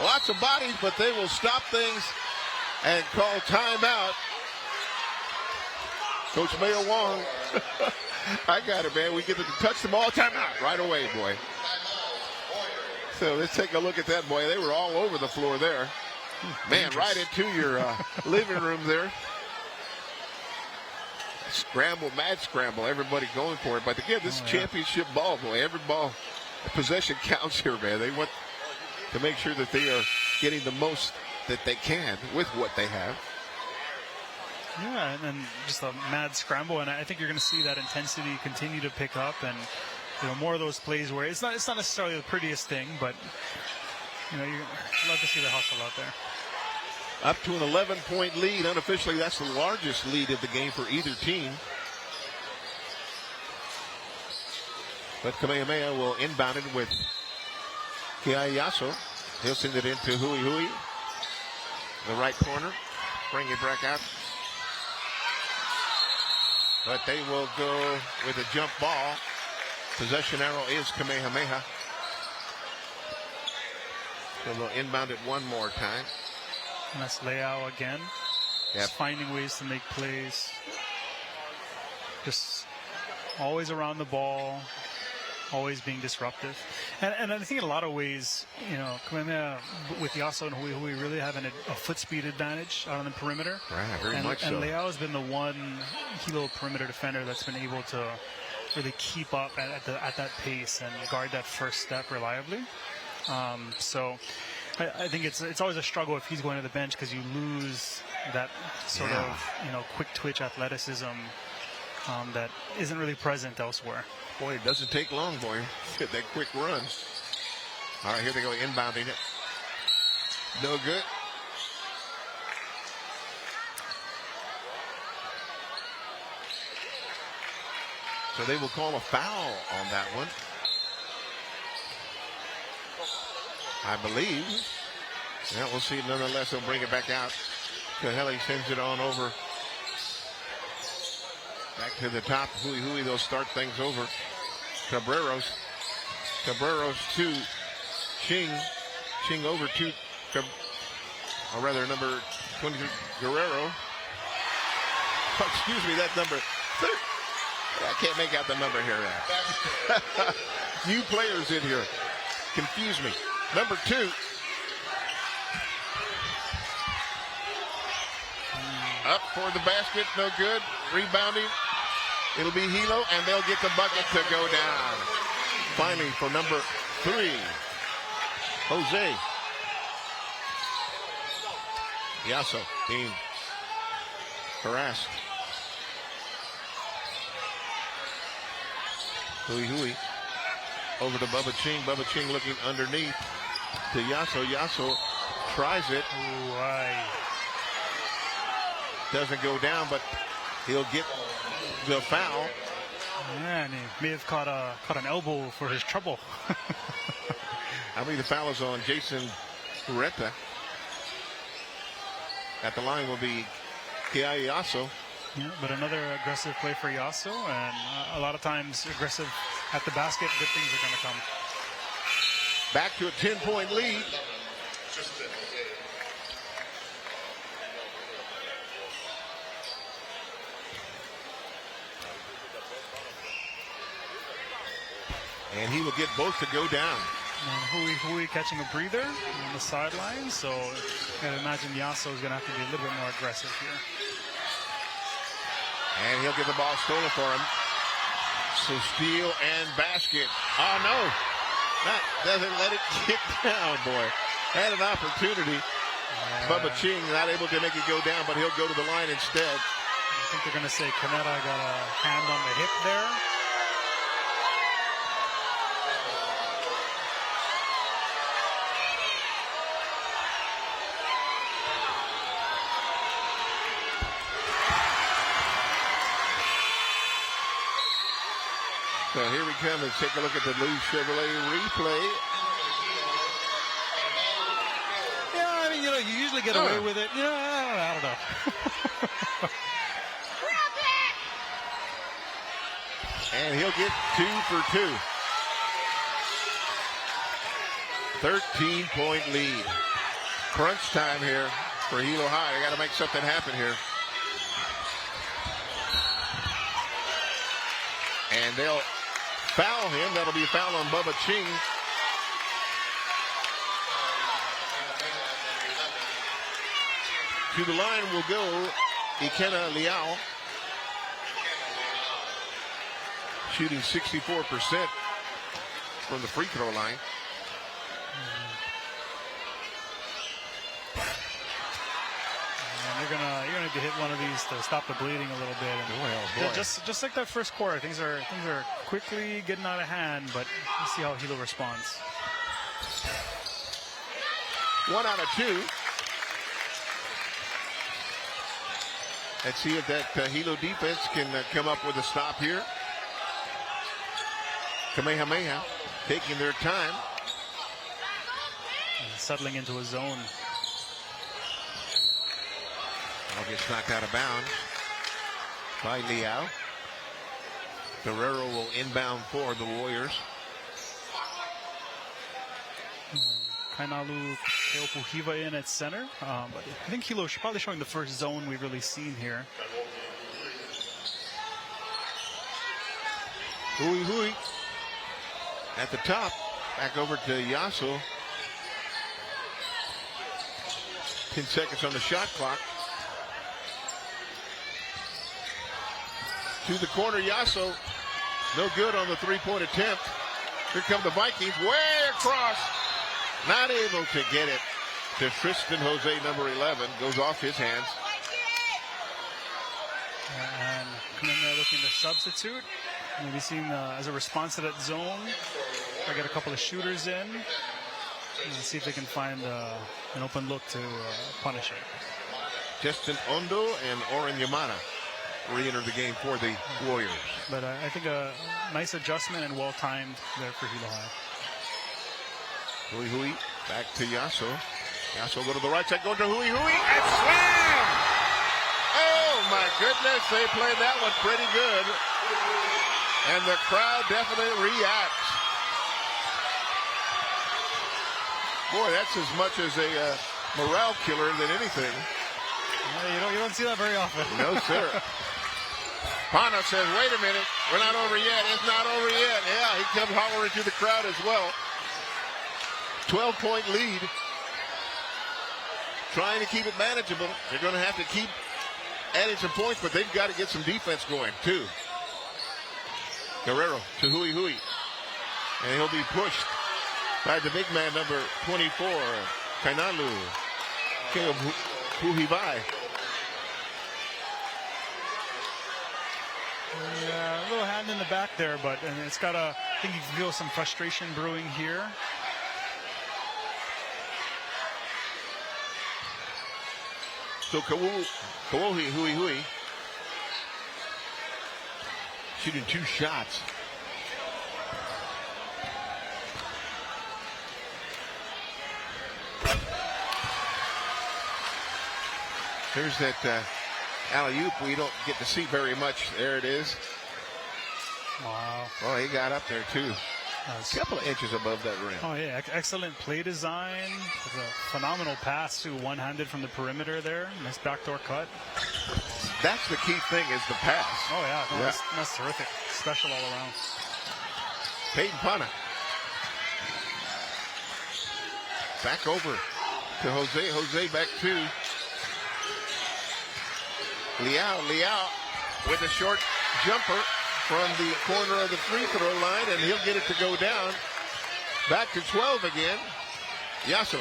Lots of bodies, but they will stop things and call timeout. Coach Mayo Wong. I got it, man. We get to touch the ball. Timeout right away, boy. So let's take a look at that, boy. They were all over the floor there. Man, right into your living room there. Scramble, mad scramble. Everybody going for it. But again, this is championship ball, boy. Every ball, possession counts here, man. They want to make sure that they are getting the most that they can with what they have. Yeah, and then just a mad scramble, and I think you're going to see that intensity continue to pick up, and more of those plays where it's not necessarily the prettiest thing, but you love to see the hustle out there. Up to an 11-point lead. Unofficially, that's the largest lead of the game for either team. But Kamehameha will inbound it with Kiayaso. He'll send it into Hui Hui. The right corner. Bring it back out. But they will go with a jump ball. Possession arrow is Kamehameha. So they'll inbound it one more time. And that's Leao again. Yep. Just finding ways to make plays. Just always around the ball. Always being disruptive. And I think in a lot of ways, Kamehameha with Yasso and Hui Hui really having a foot speed advantage out on the perimeter. Right, very much so. And Leao has been the one Hilo perimeter defender that's been able to really keep up at that pace and guard that first step reliably. So I think it's always a struggle if he's going to the bench because you lose that sort of quick twitch athleticism that isn't really present elsewhere. Boy, it doesn't take long, boy. Get that quick run. All right, here they go, inbounding it. No good. So they will call a foul on that one, I believe. Yeah, we'll see. Nonetheless, they'll bring it back out. Kahele sends it on over. Back to the top. Hui Hui, they'll start things over. Cabreros to Ching. Ching over to, or rather, number 23, Guerrero. Oh, excuse me, that number. I can't make out the number here. New players in here. Confuse me. Number 2. Up for the basket, no good. Rebounding. It'll be Hilo, and they'll get the bucket to go down. Finally, for number 3, Jose. Yasso being harassed. Hui Hui over to Bubba Ching. Bubba Ching looking underneath to Yasso. Yasso tries it. Ooh, aye. Doesn't go down, but he'll get the foul. Yeah, and he may have caught an elbow for his trouble. I believe the foul is on Jason Ureta. At the line will be Kiai Yasso. Yeah, but another aggressive play for Yasso, and a lot of times aggressive at the basket, good things are going to come. Back to a 10-point lead. And he will get both to go down. And Hui catching a breather on the sideline, so I imagine Yasso is going to have to be a little bit more aggressive here. And he'll get the ball stolen for him. So steal and basket. Oh, no. That doesn't let it get down, boy. Had an opportunity. Bubba Ching not able to make it go down, but he'll go to the line instead. I think they're going to say Canetta got a hand on the hip there. So here we come. Let's take a look at the Lou Chevrolet replay. Yeah, I mean, you usually get away with it. Yeah, I don't know. And he'll get 2 for 2. 13-point lead. Crunch time here for Hilo High. They got to make something happen here. And they'll foul him. That'll be a foul on Bubba Ching. To the line will go Ikenna Liao. Shooting 64% from the free throw line. And you're gonna hit one of these to stop the bleeding a little bit. And boy. Just like that first quarter, things are quickly getting out of hand. But let's see how Hilo responds. 1 out of 2. Let's see if that Hilo defense can come up with a stop here. Kamehameha taking their time. And settling into a zone. Ball gets knocked out of bounds by Liao. Guerrero will inbound for the Warriors. Kainalu Keopuhiva in at center. But I think Hilo's probably showing the first zone we've really seen here. Hui at the top. Back over to Yasso. 10 seconds on the shot clock. To the corner, Yasso. No good on the three-point attempt. Here come the Vikings. Way across. Not able to get it to Tristan Jose, number 11. Goes off his hands. And coming in there looking to substitute. Maybe seeing as a response to that zone. I get a couple of shooters in. And see if they can find an open look to punish it. Justin Ondo and Oren Yamada re-enter the game for the Warriors. But I think a nice adjustment and well-timed there for Hilo High. Hui back to Yasso. Yasso go to the right side, go to Hui and slam! Oh my goodness, they played that one pretty good. And the crowd definitely reacts. Boy, that's as much as a morale killer than anything. Yeah, you don't see that very often. No, sir. Pana says, wait a minute, we're not over yet. It's not over yet. Yeah, he comes hollering to the crowd as well. 12-point lead. Trying to keep it manageable. They're going to have to keep adding some points, but they've got to get some defense going, too. Guerrero to Hui. And he'll be pushed by the big man, number 24, Kainalu Keopuhiva. Yeah, a little hand in the back there, but and it's got I think you can feel some frustration brewing here. So Kawohi Hui shooting 2 shots. There's that alley-oop we don't get to see very much. There it is. Wow. Well, he got up there too. A couple of inches above that rim. Oh yeah, excellent play design. With a phenomenal pass to one-handed from the perimeter there. Nice backdoor cut. That's the key thing, is the pass. Oh yeah, no, Yeah. That's terrific. Special all around. Peyton Pana. Back over to Jose. Jose back to Liao with a short jumper from the corner of the free throw line, and he'll get it to go down. Back to 12 again. Yasso.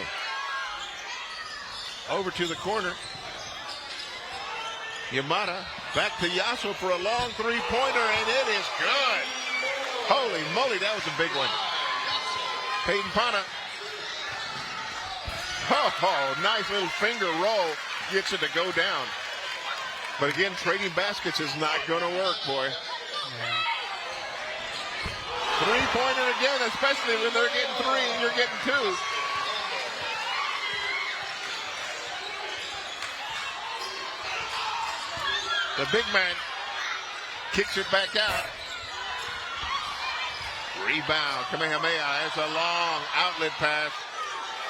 Over to the corner. Yamada back to Yasso for a long three-pointer, and it is good. Holy moly, that was a big one. Peyton Pana. Oh, nice little finger roll. Gets it to go down. But again, trading baskets is not going to work, boy. Three-pointer again, especially when they're getting three and you're getting two. The big man kicks it back out. Rebound, Kamehameha. It's a long outlet pass.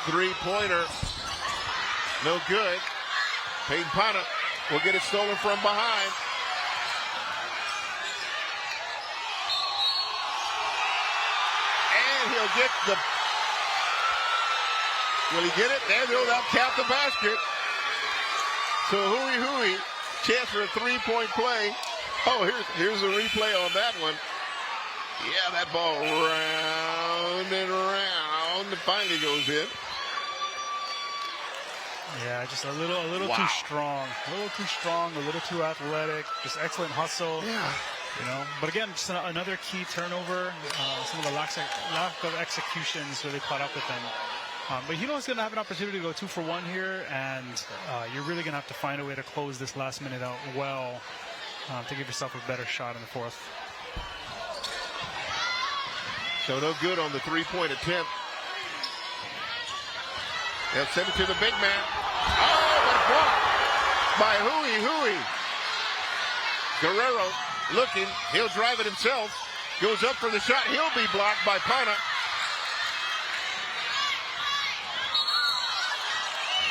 Three-pointer. No good. Peyton Pana will get it stolen from behind. And he'll get the... Will he get it? And he'll count the basket. So hooey. Chance for a three-point play. Oh, here's a replay on that one. Yeah, that ball round and round finally goes in. Yeah, just a little too strong. A little too strong, a little too athletic. Just excellent hustle. Yeah. You know, but again, just another key turnover. Some of the lack of executions really caught up with them. But Hilo is going to have an opportunity to go 2 for 1 here, and you're really going to have to find a way to close this last minute out well to give yourself a better shot in the fourth. So no good on the three-point attempt. They'll send it to the big man. Oh, but blocked by Hooey. Guerrero looking. He'll drive it himself. Goes up for the shot. He'll be blocked by Pana.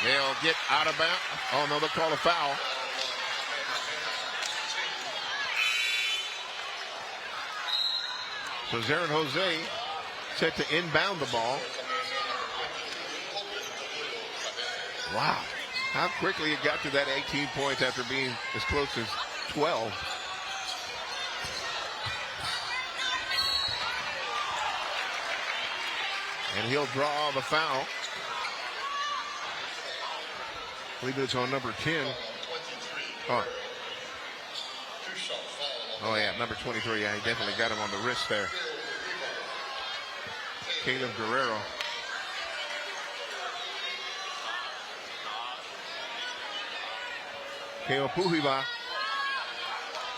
They'll get out of bounds. Oh, no, they'll call a foul. So Zarin Jose set to inbound the ball. Wow. How quickly it got to that 18 points after being as close as 12. And he'll draw the foul. I believe it's on number 10. Oh, yeah, number 23. Yeah, he definitely got him on the wrist there. Caleb Guerrero. Keo Puhiva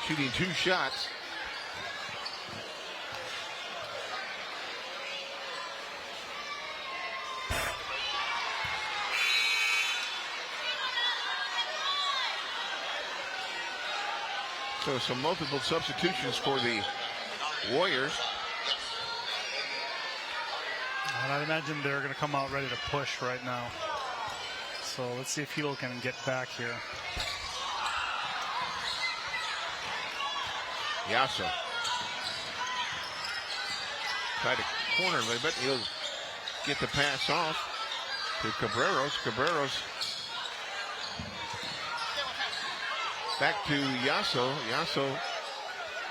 shooting 2 shots. So some multiple substitutions for the Warriors. And I imagine they're going to come out ready to push right now. So let's see if Hilo can get back here. Yasso. Tried to corner him, but he'll get the pass off to Cabreros. Cabreros back to Yasso. Yasso,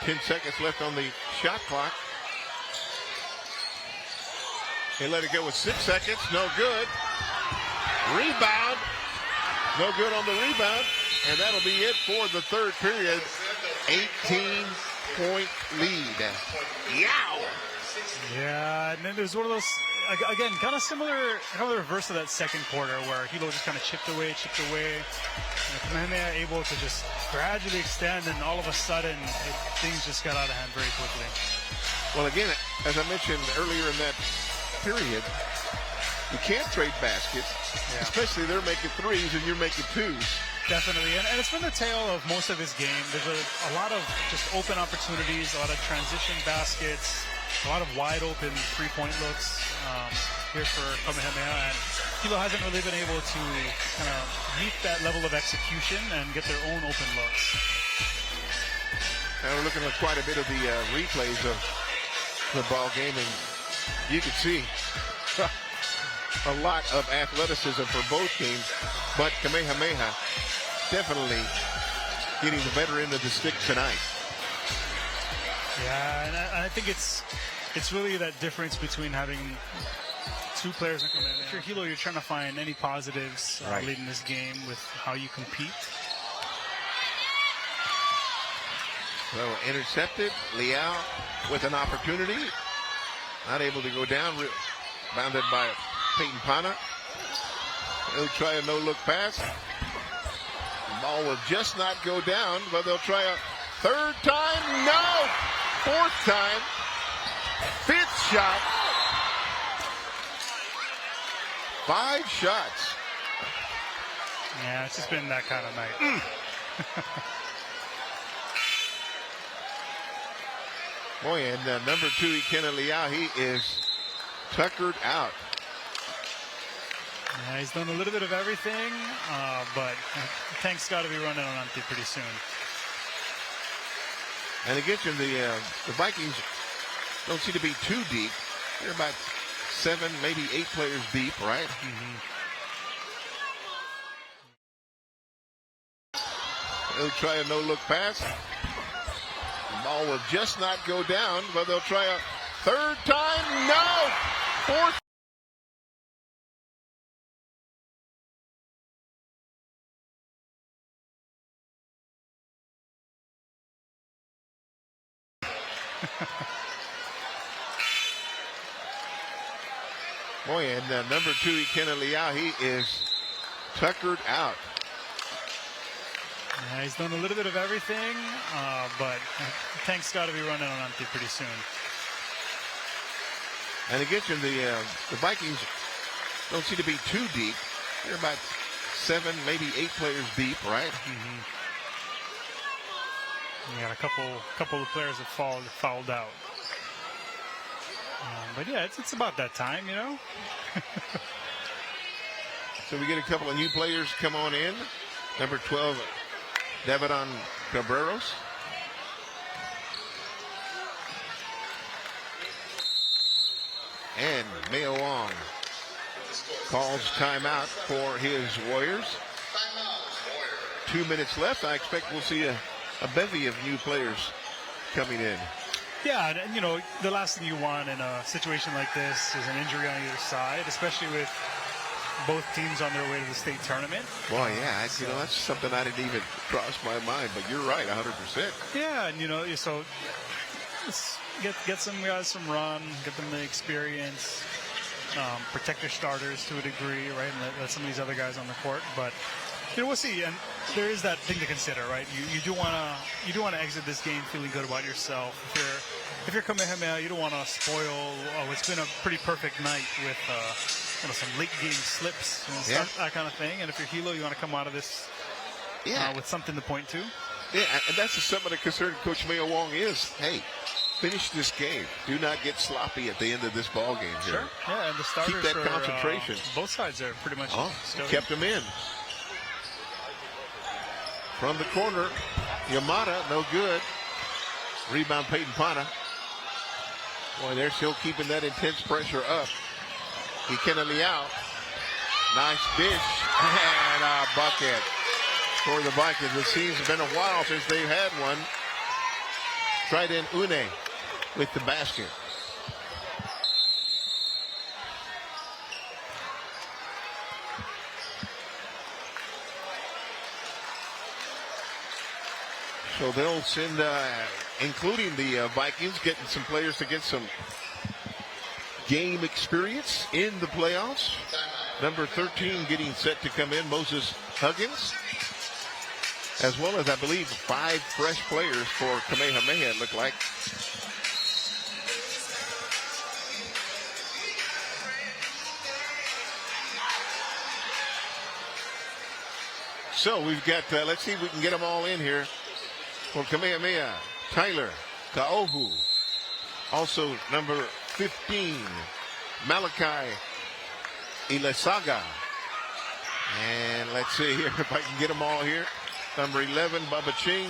10 seconds left on the shot clock. They let it go with 6 seconds. No good. Rebound. No good on the rebound. And that'll be it for the third period. 18-point lead. Yow! Yeah, and then there's one of those, again, kind of similar, kind of the reverse of that second quarter where Hilo just kind of chipped away. And Kamehameha able to just gradually extend, and all of a sudden, things just got out of hand very quickly. Well, again, as I mentioned earlier in that period, you can't trade baskets, especially they're making threes and you're making twos. Definitely, and it's been the tale of most of this game. There's a lot of just open opportunities, a lot of transition baskets, a lot of wide open three-point looks here for Kamehameha, and Hilo hasn't really been able to kind of meet that level of execution and get their own open looks. Now we're looking at quite a bit of the replays of the ball game, and you can see a lot of athleticism for both teams, but Kamehameha definitely getting the better end of the stick tonight. Yeah, and I think it's really that difference between having two players in Kamehameha. If you're Hilo, you're trying to find any positives leading this game with how you compete. So intercepted, Liao with an opportunity, not able to go down, bounded by Peyton Pana. They'll try a no-look pass. The ball will just not go down, but they'll try a third time. No! Fourth time. fifth shot. 5 shots. Yeah, it's just been that kind of night. Boy, and number 2, Ikenna Liao, he is tuckered out. Yeah, he's done a little bit of everything, but the tank's got to be running on empty pretty soon. And again, the Vikings don't seem to be too deep. They're about 7, maybe 8 players deep, right? They'll try a no-look pass. The ball will just not go down, but they'll try a third time. No! Fourth. Boy, and number 2, Ikenna Liao, he is tuckered out. Yeah, he's done a little bit of everything, but the tank's got to be running on empty pretty soon. And again, the Vikings don't seem to be too deep. They're about 7, maybe 8 players deep, right? You got a couple of players that fouled out. But yeah, it's about that time, you know. So we get a couple of new players come on in. Number 12, Davidon Cabreros. And Mayo Wong calls timeout for his Warriors. 2 minutes left. I expect we'll see a bevy of new players coming in. Yeah, and you know, the last thing you want in a situation like this is an injury on either side, especially with both teams on their way to the state tournament. Boy, yeah, you know, that's something I didn't even cross my mind, but you're right, 100%. Yeah, and you know, so let's get some guys some run, get them the experience, protect your starters to a degree, right, and let some of these other guys on the court. But you know, we'll see, and there is that thing to consider, right? You do want to exit this game feeling good about yourself. If you're Kamehameha, you don't want to spoil. Oh, it's been a pretty perfect night with you know, some late game slips and stuff, that kind of thing. And if you're Hilo, you want to come out of this with something to point to. Yeah, and that's something that concerned Coach Mayo Wong is, hey, finish this game. Do not get sloppy at the end of this ball game here. Sure. Yeah, and the starters keep that concentration. Both sides are pretty much still kept them in. From the corner, Yamada, no good. Rebound, Peyton Pana. Boy, they're still keeping that intense pressure up. Ikenna Liao. Nice dish and a bucket for the Vikings. It seems it's been a while since they've had one. Tried in Une with the basket. So they'll send, including the Vikings, getting some players to get some game experience in the playoffs. Number 13 getting set to come in, Moses Huggins. As well as, I believe, 5 fresh players for Kamehameha, it looked like. So we've got, let's see if we can get them all in here. For Kamehameha, Tyler Kaohu. Also number 15, Malachi Ilasaga. And let's see here if I can get them all here. Number 11, Bubba Ching.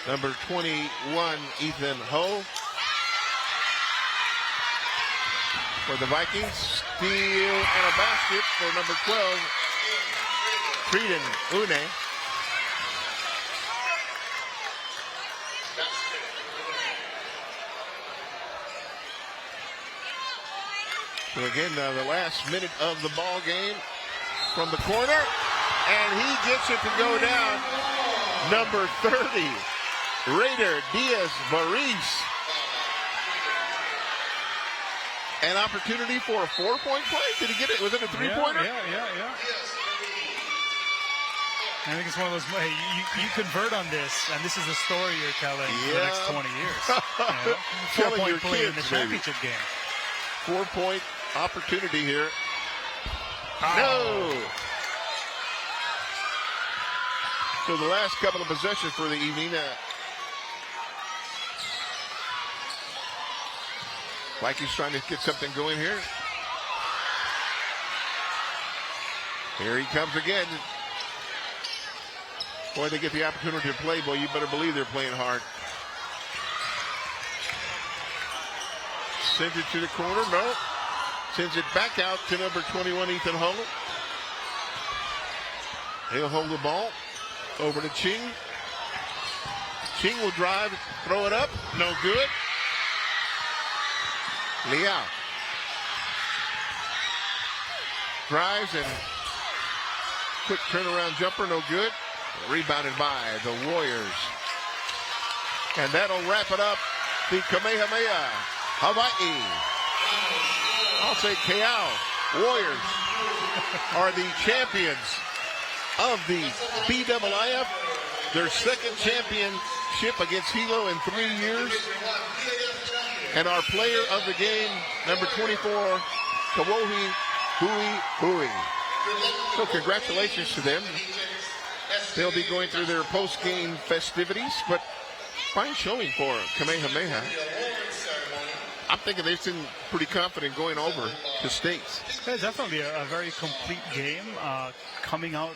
Number 21, Ethan Ho. For the Vikings, steal and a basket for number 12, Creedon Une. So again, the last minute of the ball game from the corner, and he gets it to go down. Number 30, Raider Diaz-Maris. An opportunity for a 4-point play. Did he get it? Was it a 3-pointer? Yeah. I think it's one of those, hey, you convert on this, and this is the story you're telling for the next 20 years. You know? Telling your 4-point play in the kids, championship game. 4-point opportunity here. Oh. No! So the last couple of possessions for the evening. Vikings trying to get something going here. Here he comes again. Boy, they get the opportunity to play. Boy, you better believe they're playing hard. Sends it to the corner. No. Sends it back out to number 21, Ethan Holo. He'll hold the ball. Over to Ching. Ching will drive, throw it up. No good. Liao drives and quick turnaround jumper, no good. Rebounded by the Warriors. And that'll wrap it up. The Kamehameha Hawaii. I'll say KL Warriors are the champions of the BIIF. Their second championship against Hilo in 3 years. And our player of the game, number 24, Kawohi Hui. So congratulations to them. They'll be going through their post-game festivities, but fine showing for Kamehameha. I'm thinking they seem pretty confident going over to States. Yeah, definitely a very complete game. Coming out,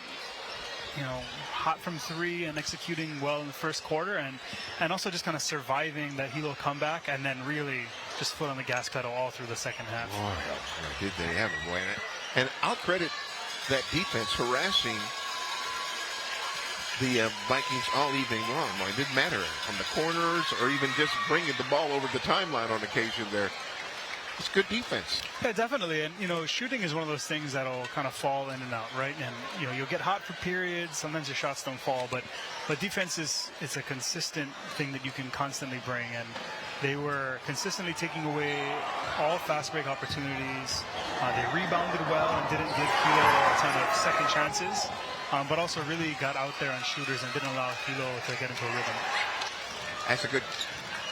hot from three and executing well in the first quarter, and also just kind of surviving that Hilo comeback, and then really just foot on the gas pedal all through the second half. Boy, did they ever, boy. And I'll credit that defense harassing the Vikings all evening long. Boy, it didn't matter on the corners or even just bringing the ball over the timeline on occasion there. It's good defense. Yeah, definitely. And, shooting is one of those things that'll kind of fall in and out, right? And, you'll get hot for periods. Sometimes your shots don't fall. But defense is a consistent thing that you can constantly bring. And they were consistently taking away all fast break opportunities. They rebounded well and didn't give Hilo a ton of second chances. But also really got out there on shooters and didn't allow Hilo to get into a rhythm. That's a good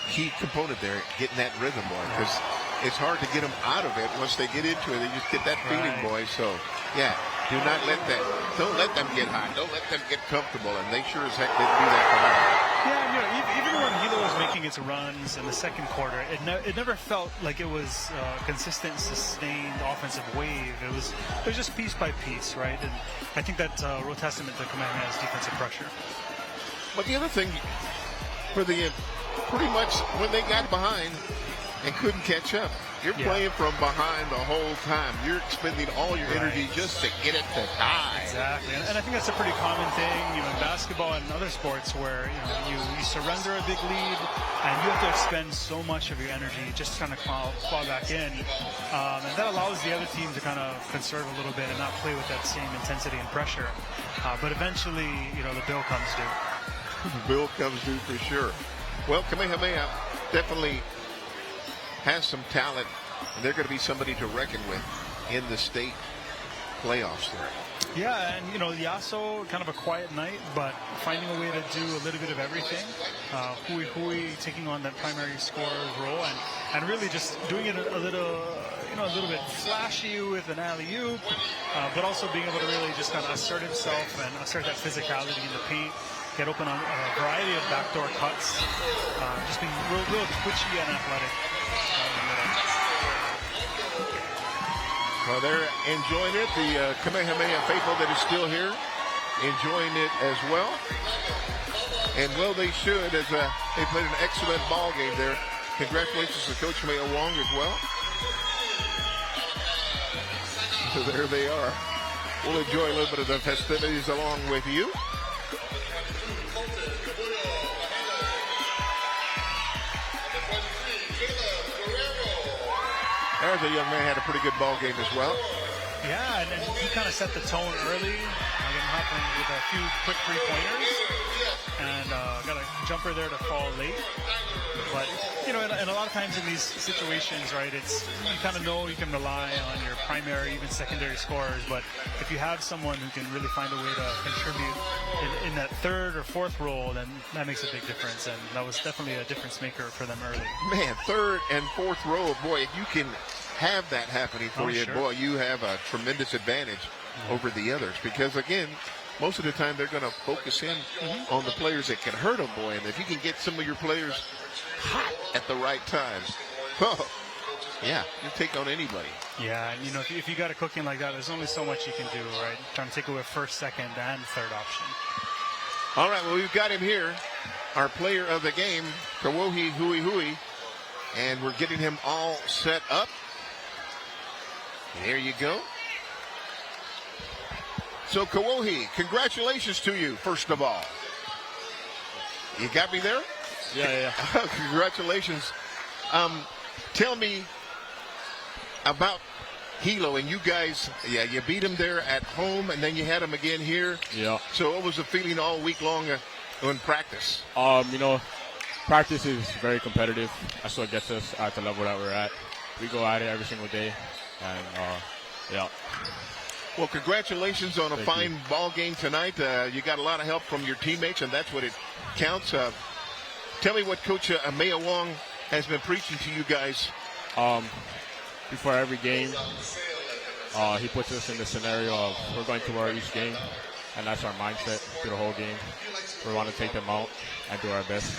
key component there, getting that rhythm, boy, because it's hard to get them out of it. Once they get into it, they just get that feeling, boy. So, yeah, don't let them get hot. Don't let them get comfortable, and they sure as heck didn't do that tonight. Yeah, even when Hilo was making its runs in the second quarter, it never felt like it was consistent, sustained offensive wave. It was just piece by piece, right? And I think that's a real testament to Kamehameha's defensive pressure. But the other thing, for the pretty much when they got behind and couldn't catch up, you're playing from behind the whole time. You're expending all your energy just to get it to die. Exactly, and I think that's a pretty common thing, in basketball and other sports where you surrender a big lead and you have to expend so much of your energy just to kind of claw back in, and that allows the other team to kind of conserve a little bit and not play with that same intensity and pressure. But eventually, the bill comes due. The bill comes due for sure. Well, Kamehameha definitely has some talent, and they're going to be somebody to reckon with in the state playoffs there. Yeah, and Yaso, kind of a quiet night, but finding a way to do a little bit of everything. Hui taking on that primary scorer's role, and really just doing it a little bit flashy with an alley-oop, but also being able to really just kind of assert himself and assert that physicality in the paint. Get open on a variety of backdoor cuts, just being real twitchy and athletic. Well, they're enjoying it. The Kamehameha faithful that is still here, enjoying it as well. And well, they should, as they played an excellent ball game there. Congratulations to Coach Mayo Wong as well. So there they are. We'll enjoy a little bit of the festivities along with you. There's a young man had a pretty good ball game as well. Yeah, and he kind of set the tone early, getting hot with a few quick three-pointers, and got a jumper there to fall late. But and a lot of times in these situations, right, it's you kind of know you can rely on your primary, even secondary scorers, but if you have someone who can really find a way to contribute in that third or fourth role, then that makes a big difference, and that was definitely a difference maker for them early. Man, third and fourth row, boy, if you can have that happening for you, sure. boy, you have a tremendous advantage over the others, because again, most of the time they're going to focus in on the players that can hurt them, boy, and if you can get some of your players hot at the right time, oh, yeah, you take on anybody. Yeah, and if you got a cooking like that, there's only so much you can do, right? Trying to take away first, second, and third option. All right, well, we've got him here, our player of the game, Kawohi Hui, and we're getting him all set up. There you go. So, Kawohi, congratulations to you, first of all. You got me there? Yeah. Congratulations. Tell me about Hilo, and you guys, you beat him there at home, and then you had him again here. Yeah. So what was the feeling all week long in practice? Practice is very competitive. That's what gets us at the level that we're at. We go at it every single day, and yeah. Well, congratulations on a Thank fine you. ball game tonight. You got a lot of help from your teammates, and that's what it counts. Tell me what Coach Amaya Wong has been preaching to you guys. Before every game, he puts us in the scenario of we're going to war each game, and that's our mindset through the whole game. We want to take them out and do our best.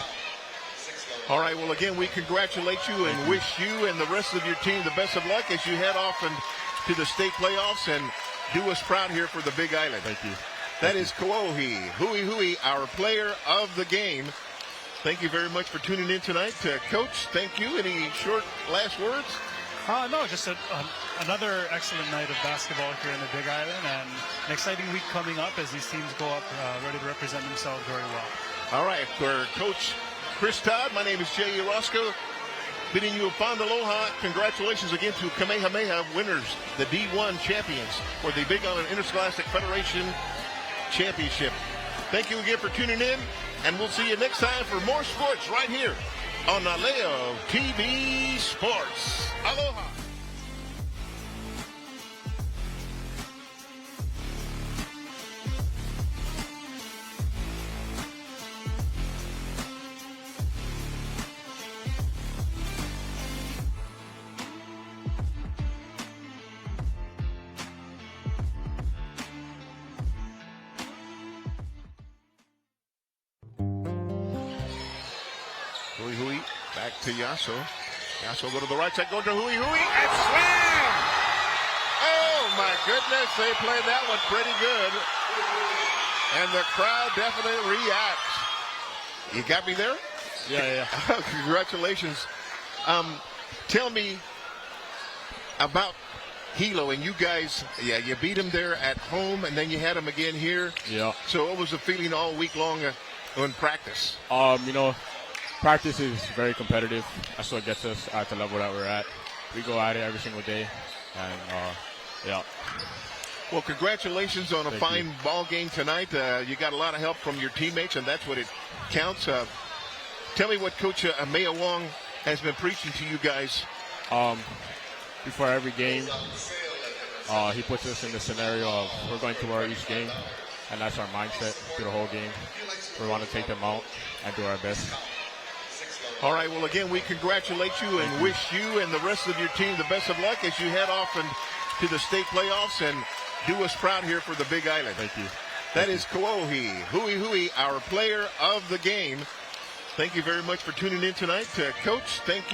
All right, well, again, we congratulate you and wish you and the rest of your team the best of luck as you head off to the state playoffs and do us proud here for the Big Island. Thank you. That is Kawohi Hui, our player of the game. Thank you very much for tuning in tonight. Coach, thank you. Any short last words? No, just another excellent night of basketball here in the Big Island, and an exciting week coming up as these teams go up ready to represent themselves very well. All right, for Coach Chris Todd, my name is Jay Orozco. Bidding you a fond aloha. Congratulations again to Kamehameha winners, the D1 champions for the Big Island Interscholastic Federation Championship. Thank you again for tuning in, and we'll see you next time for more sports right here on Naleo TV Sports. Aloha. Hui, back to Yasso. Yasso go to the right side, go to Hui, and slam! Oh my goodness, they played that one pretty good. And the crowd definitely reacts. You got me there? Yeah. Congratulations. Tell me about Hilo, and you guys, you beat him there at home, and then you had him again here. Yeah. So what was the feeling all week long in practice? Practice is very competitive. That's what gets us at the level that we're at. We go at it every single day, and yeah. Well, congratulations on a Thank fine you. ball game tonight. You got a lot of help from your teammates, and that's what it counts. Tell me what Coach Amaya Wong has been preaching to you guys. Before every game, he puts us in the scenario of we're going to war each game, and that's our mindset through the whole game. We want to take them out and do our best. All right, well, again, we congratulate you and wish you and the rest of your team the best of luck as you head off to the state playoffs and do us proud here for the Big Island. Thank you. That is Kawohi Hui, our player of the game. Thank you very much for tuning in tonight. Coach, thank you.